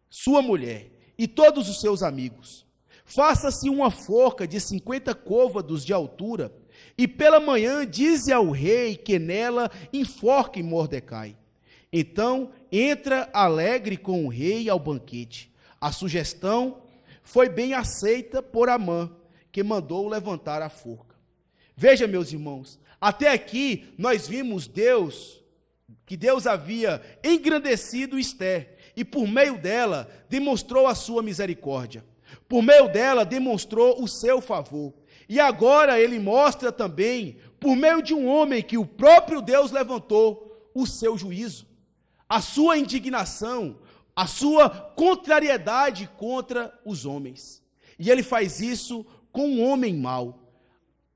sua mulher, e todos os seus amigos: faça-se uma forca de 50 côvados de altura, e pela manhã dize ao rei que nela enforque Mordecai. Então entra alegre com o rei ao banquete. A sugestão foi bem aceita por Amã, que mandou levantar a forca. Veja, meus irmãos, até aqui nós vimos que Deus havia engrandecido Esté, e por meio dela demonstrou a sua misericórdia. Por meio dela demonstrou o seu favor. E agora ele mostra também, por meio de um homem que o próprio Deus levantou, o seu juízo, a sua indignação, a sua contrariedade contra os homens. E ele faz isso com um homem mau.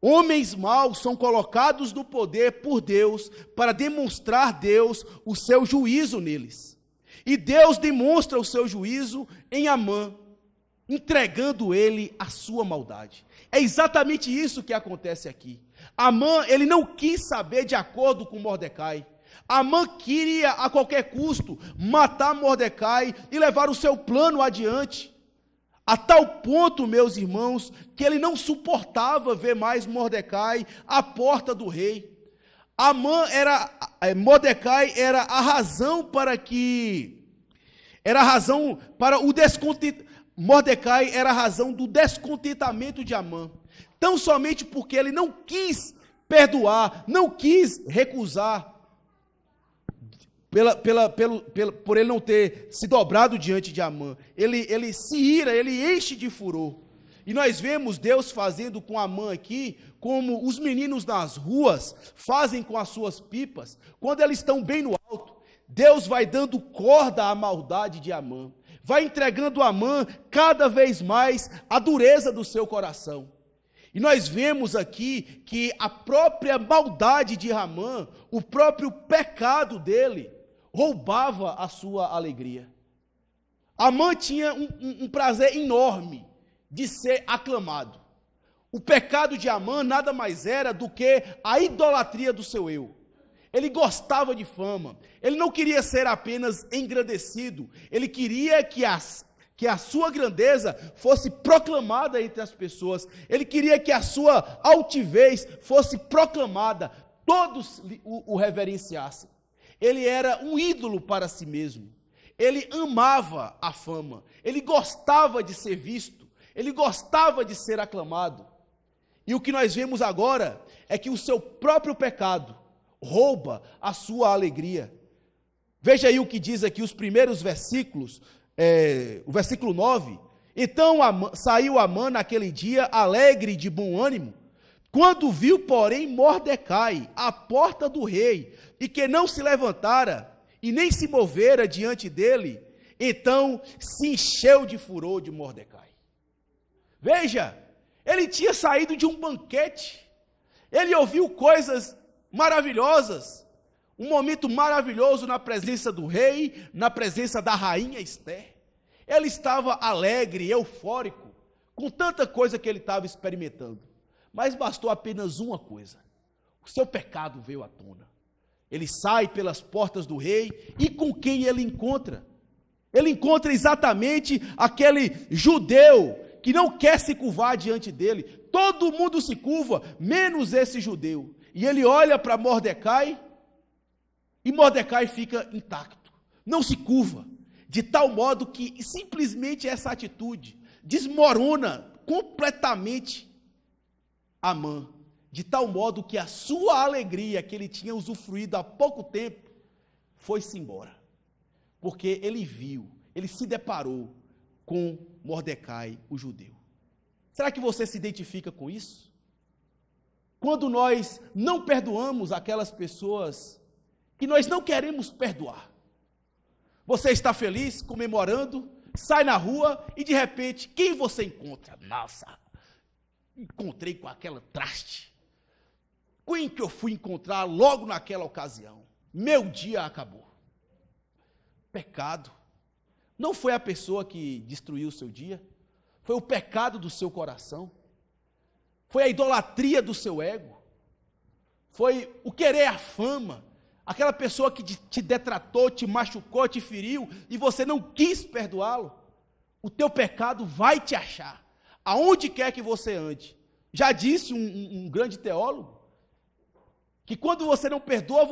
Homens maus são colocados no poder por Deus para demonstrar Deus o seu juízo neles. E Deus demonstra o seu juízo em Amã, entregando ele a sua maldade. É exatamente isso que acontece aqui. Amã, ele não quis saber de acordo com Mordecai. Amã queria a qualquer custo matar Mordecai e levar o seu plano adiante. A tal ponto, meus irmãos, que ele não suportava ver mais Mordecai à porta do rei. Mordecai era a razão para o descontentamento. Mordecai era a razão do descontentamento de Amã. Tão somente porque ele não quis perdoar, não quis recusar, por ele não ter se dobrado diante de Amã. Ele se ira, ele enche de furor. E nós vemos Deus fazendo com Amã aqui, como os meninos nas ruas fazem com as suas pipas, quando eles estão bem no alto. Deus vai dando corda à maldade de Amã, vai entregando a Amã cada vez mais a dureza do seu coração. E nós vemos aqui que a própria maldade de Amã, o próprio pecado dele, roubava a sua alegria. Amã tinha um prazer enorme de ser aclamado. O pecado de Amã nada mais era do que a idolatria do seu eu. Ele gostava de fama, ele não queria ser apenas engrandecido, ele queria que a sua grandeza fosse proclamada entre as pessoas, ele queria que a sua altivez fosse proclamada, todos o reverenciassem. Ele era um ídolo para si mesmo, ele amava a fama, ele gostava de ser visto, ele gostava de ser aclamado. E o que nós vemos agora é que o seu próprio pecado rouba a sua alegria. Veja aí o que diz aqui os primeiros versículos, o versículo 9. Então saiu Amã naquele dia alegre de bom ânimo, quando viu, porém, Mordecai à porta do rei, e que não se levantara e nem se movera diante dele, então se encheu de furor de Mordecai. Veja, ele tinha saído de um banquete, ele ouviu coisas maravilhosas, um momento maravilhoso na presença do rei, na presença da rainha Esté. Ele estava alegre, eufórico, com tanta coisa que ele estava experimentando, mas bastou apenas uma coisa: o seu pecado veio à tona. Ele sai pelas portas do rei, e com quem ele encontra? Ele encontra exatamente aquele judeu que não quer se curvar diante dele. Todo mundo se curva, menos esse judeu. E ele olha para Mordecai, e Mordecai fica intacto, não se curva, de tal modo que simplesmente essa atitude desmorona completamente Amã, de tal modo que a sua alegria, que ele tinha usufruído há pouco tempo, foi-se embora, porque ele se deparou com Mordecai, o judeu. Será que você se identifica com isso? Quando nós não perdoamos aquelas pessoas que nós não queremos perdoar. Você está feliz, comemorando, sai na rua e de repente, quem você encontra? Nossa, encontrei com aquela traste. Quem que eu fui encontrar logo naquela ocasião? Meu dia acabou. Pecado. Não foi a pessoa que destruiu o seu dia, foi o pecado do seu coração, foi a idolatria do seu ego, foi o querer a fama, aquela pessoa que te detratou, te machucou, te feriu, e você não quis perdoá-lo. O teu pecado vai te achar, aonde quer que você ande. Já disse um grande teólogo, que quando você não perdoa,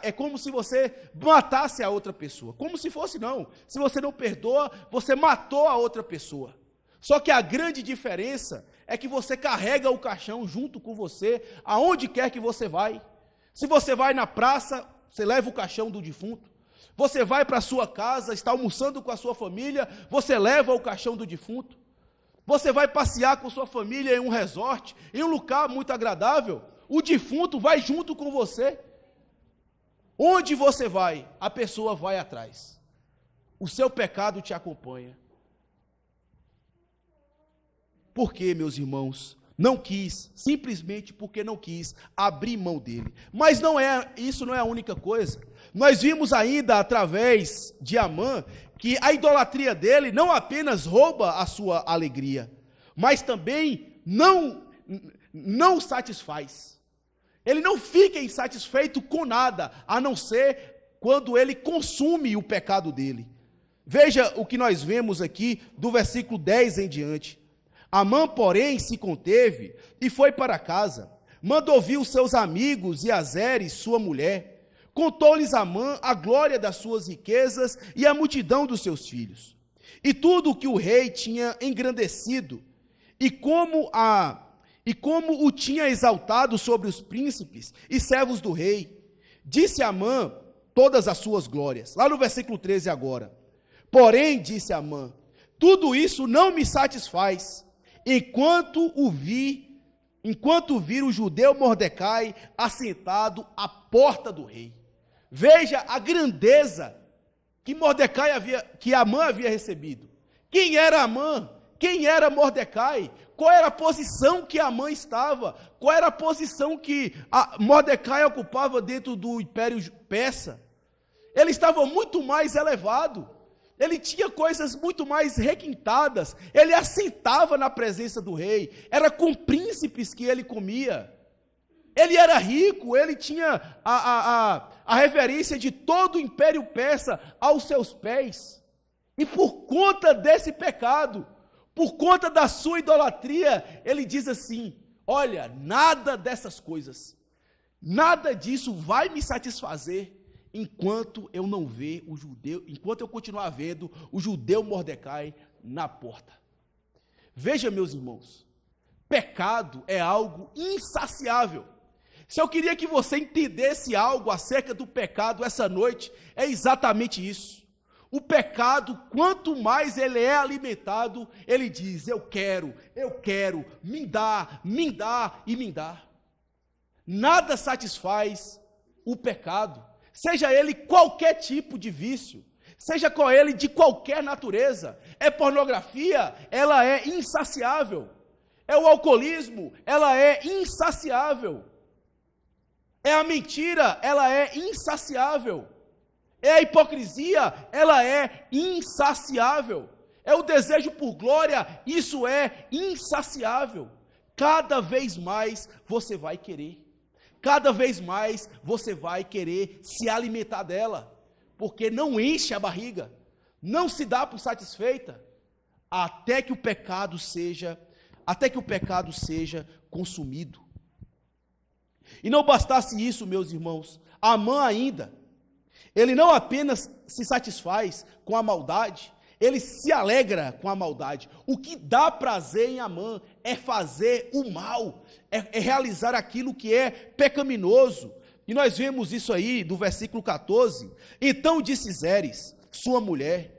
é como se você matasse a outra pessoa. Como se fosse não. Se você não perdoa, você matou a outra pessoa. Só que a grande diferença é que você carrega o caixão junto com você, aonde quer que você vai. Se você vai na praça, você leva o caixão do defunto. Você vai para a sua casa, está almoçando com a sua família, você leva o caixão do defunto. Você vai passear com sua família em um resort, em um lugar muito agradável, o defunto vai junto com você. Onde você vai, a pessoa vai atrás. O seu pecado te acompanha. Por quê, meus irmãos? Não quis, simplesmente porque não quis abrir mão dele. Mas isso não é a única coisa. Nós vimos ainda, através de Amã, que a idolatria dele não apenas rouba a sua alegria, mas também não satisfaz. Ele não fica insatisfeito com nada, a não ser quando ele consome o pecado dele. Veja o que nós vemos aqui do versículo 10 em diante. Amã, porém, se conteve e foi para casa. Mandou vir os seus amigos e Azeres, sua mulher. Contou-lhes Amã a glória das suas riquezas e a multidão dos seus filhos. E tudo o que o rei tinha engrandecido, e como o tinha exaltado sobre os príncipes e servos do rei. Disse Amã todas as suas glórias. Lá no versículo 13 agora. Porém, disse Amã, tudo isso não me satisfaz, enquanto vir o judeu Mordecai assentado à porta do rei. Veja a grandeza que Amã havia recebido. Quem era Amã? Quem era Mordecai? Qual era a posição que Amã estava? Qual era a posição que Mordecai ocupava dentro do Império Persa? Ele estava muito mais elevado. Ele tinha coisas muito mais requintadas. Ele assentava na presença do rei. Era com príncipes que ele comia. Ele era rico. Ele tinha a reverência de todo o Império Persa aos seus pés. E por conta desse pecado, por conta da sua idolatria, ele diz assim: olha, nada dessas coisas, nada disso vai me satisfazer enquanto eu não ver o judeu, enquanto eu continuar vendo o judeu Mordecai na porta. Veja, meus irmãos, pecado é algo insaciável. Se eu queria que você entendesse algo acerca do pecado essa noite, é exatamente isso. O pecado, quanto mais ele é alimentado, ele diz: eu quero, me dá e me dá. Nada satisfaz o pecado, seja ele qualquer tipo de vício, seja com ele de qualquer natureza. É pornografia, ela é insaciável. É o alcoolismo, ela é insaciável. É a mentira, ela é insaciável. É a hipocrisia, ela é insaciável. É o desejo por glória, isso é insaciável. Cada vez mais você vai querer. Cada vez mais você vai querer se alimentar dela, porque não enche a barriga, não se dá por satisfeita, até que o pecado seja consumido. E não bastasse isso, meus irmãos, Amã ainda, ele não apenas se satisfaz com a maldade, ele se alegra com a maldade. O que dá prazer em Amã é fazer o mal, é realizar aquilo que é pecaminoso. E nós vemos isso aí do versículo 14. Então disse Zeres, sua mulher,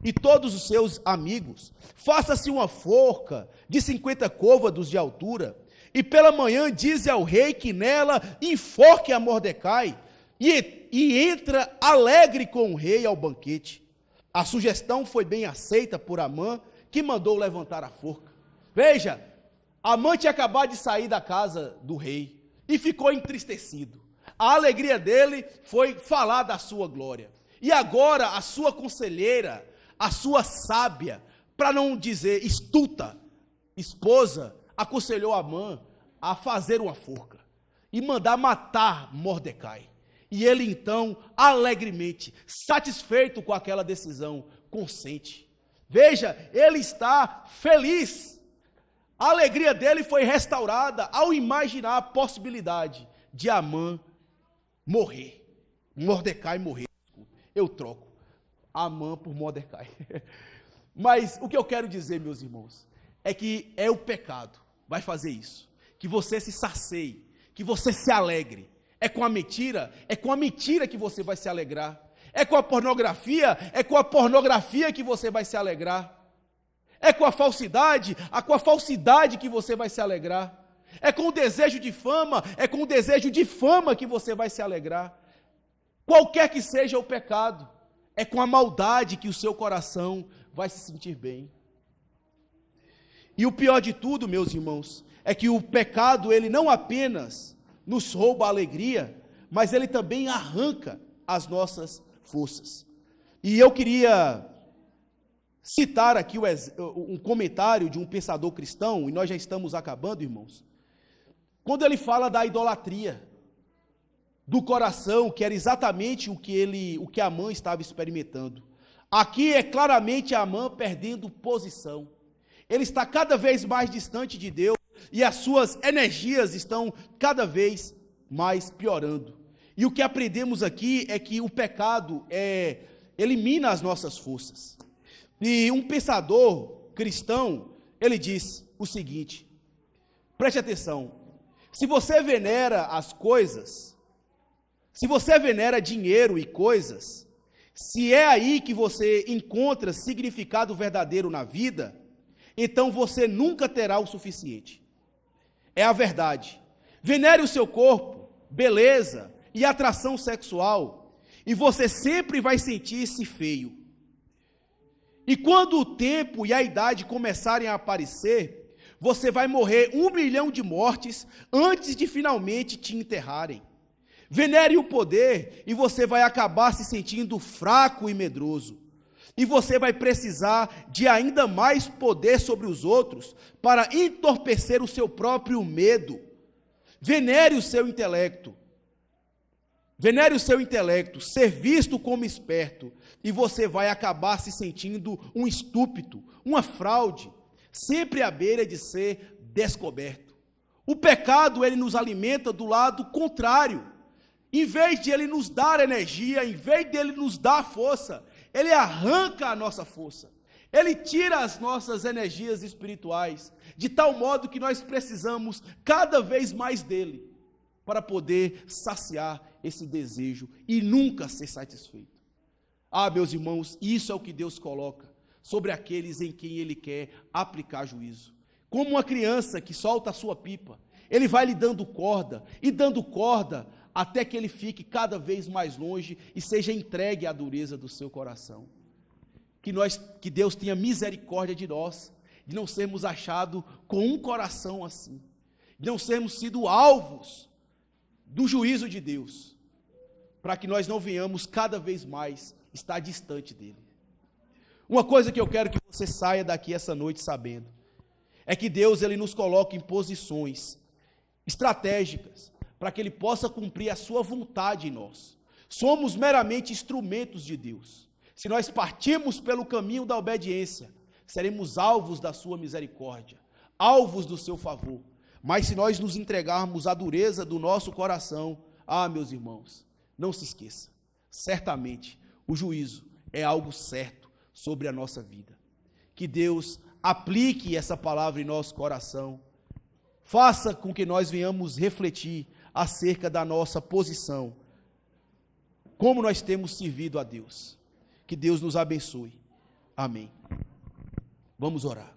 e todos os seus amigos. Faça-se uma forca de 50 côvados de altura, e pela manhã dize ao rei que nela enforque a Mordecai, e entra alegre com o rei ao banquete. A sugestão foi bem aceita por Amã, que mandou levantar a forca. Veja, Amã tinha acabado de sair da casa do rei, e ficou entristecido. A alegria dele foi falar da sua glória. E agora a sua conselheira, a sua sábia, para não dizer estulta, esposa, aconselhou Amã a fazer uma forca e mandar matar Mordecai. E ele então, alegremente, satisfeito com aquela decisão, consente. Veja, ele está feliz. A alegria dele foi restaurada ao imaginar a possibilidade de Amã morrer. Mordecai morrer. Eu troco Amã por Mordecai. Mas o que eu quero dizer, meus irmãos, é que é o pecado, vai fazer isso. Que você se sacie, que você se alegre. É com a mentira que você vai se alegrar. É com a pornografia que você vai se alegrar. É com a falsidade que você vai se alegrar. É com o desejo de fama que você vai se alegrar. Qualquer que seja o pecado, é com a maldade que o seu coração vai se sentir bem. E o pior de tudo, meus irmãos, é que o pecado, ele não apenas nos rouba a alegria, mas ele também arranca as nossas forças. E eu queria citar aqui um comentário de um pensador cristão, e nós já estamos acabando, irmãos, quando ele fala da idolatria do coração, que era exatamente o que Amã estava experimentando. Aqui é claramente Amã perdendo posição. Ele está cada vez mais distante de Deus, e as suas energias estão cada vez mais piorando. E o que aprendemos aqui é que o pecado elimina as nossas forças. E um pensador cristão, ele diz o seguinte, preste atenção, se você venera as coisas, se você venera dinheiro e coisas, se é aí que você encontra significado verdadeiro na vida, então você nunca terá o suficiente. É a verdade. Venere o seu corpo, beleza e atração sexual, e você sempre vai sentir-se feio. E quando o tempo e a idade começarem a aparecer, você vai morrer 1 milhão de mortes antes de finalmente te enterrarem. Venere o poder e você vai acabar se sentindo fraco e medroso. E você vai precisar de ainda mais poder sobre os outros para entorpecer o seu próprio medo. Venere o seu intelecto. Venere o seu intelecto, ser visto como esperto, e você vai acabar se sentindo um estúpido, uma fraude, sempre à beira de ser descoberto. O pecado, ele nos alimenta do lado contrário. Em vez de ele nos dar energia, em vez de ele nos dar força, ele arranca a nossa força. Ele tira as nossas energias espirituais, de tal modo que nós precisamos cada vez mais dele, para poder saciar esse desejo e nunca ser satisfeito. Ah, meus irmãos, isso é o que Deus coloca sobre aqueles em quem ele quer aplicar juízo. Como uma criança que solta a sua pipa, ele vai lhe dando corda, e dando corda, até que ele fique cada vez mais longe e seja entregue à dureza do seu coração. Que Deus tenha misericórdia de nós, de não sermos achados com um coração assim, de não sermos sido alvos do juízo de Deus, para que nós não venhamos cada vez mais estar distante dele. Uma coisa que eu quero que você saia daqui essa noite sabendo, é que Deus, ele nos coloca em posições estratégicas, para que ele possa cumprir a sua vontade em nós. Somos meramente instrumentos de Deus. Se nós partirmos pelo caminho da obediência, seremos alvos da sua misericórdia, alvos do seu favor. Mas se nós nos entregarmos à dureza do nosso coração, meus irmãos, não se esqueça, certamente o juízo é algo certo sobre a nossa vida. Que Deus aplique essa palavra em nosso coração, faça com que nós venhamos refletir acerca da nossa posição, como nós temos servido a Deus. Que Deus nos abençoe. Amém. Vamos orar.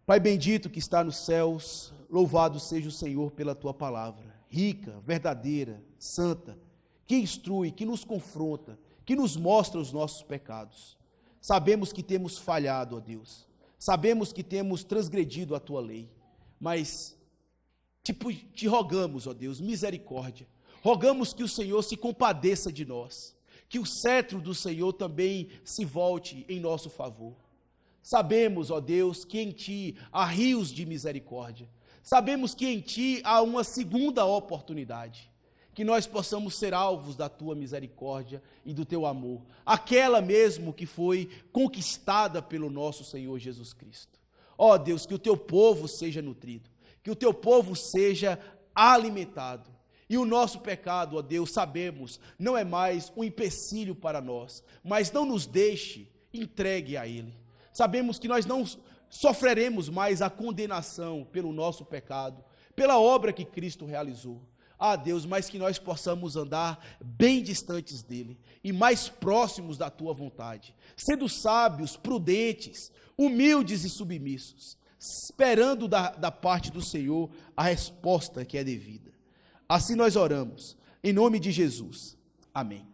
Pai bendito que está nos céus, louvado seja o Senhor pela tua palavra, rica, verdadeira, santa, que instrui, que nos confronta, que nos mostra os nossos pecados. Sabemos que temos falhado, ó Deus, sabemos que temos transgredido a tua lei, mas te rogamos, ó Deus, misericórdia, rogamos que o Senhor se compadeça de nós, que o cetro do Senhor também se volte em nosso favor. Sabemos, ó Deus, que em Ti há rios de misericórdia. Sabemos que em Ti há uma segunda oportunidade. Que nós possamos ser alvos da Tua misericórdia e do Teu amor. Aquela mesmo que foi conquistada pelo nosso Senhor Jesus Cristo. Ó Deus, que o Teu povo seja nutrido. Que o Teu povo seja alimentado. E o nosso pecado, ó Deus, sabemos, não é mais um empecilho para nós. Mas não nos deixe entregue a Ele. Sabemos que nós não sofreremos mais a condenação pelo nosso pecado, pela obra que Cristo realizou. Ah, Deus, mas que nós possamos andar bem distantes dEle e mais próximos da Tua vontade, sendo sábios, prudentes, humildes e submissos, esperando da parte do Senhor a resposta que é devida. Assim nós oramos, em nome de Jesus. Amém.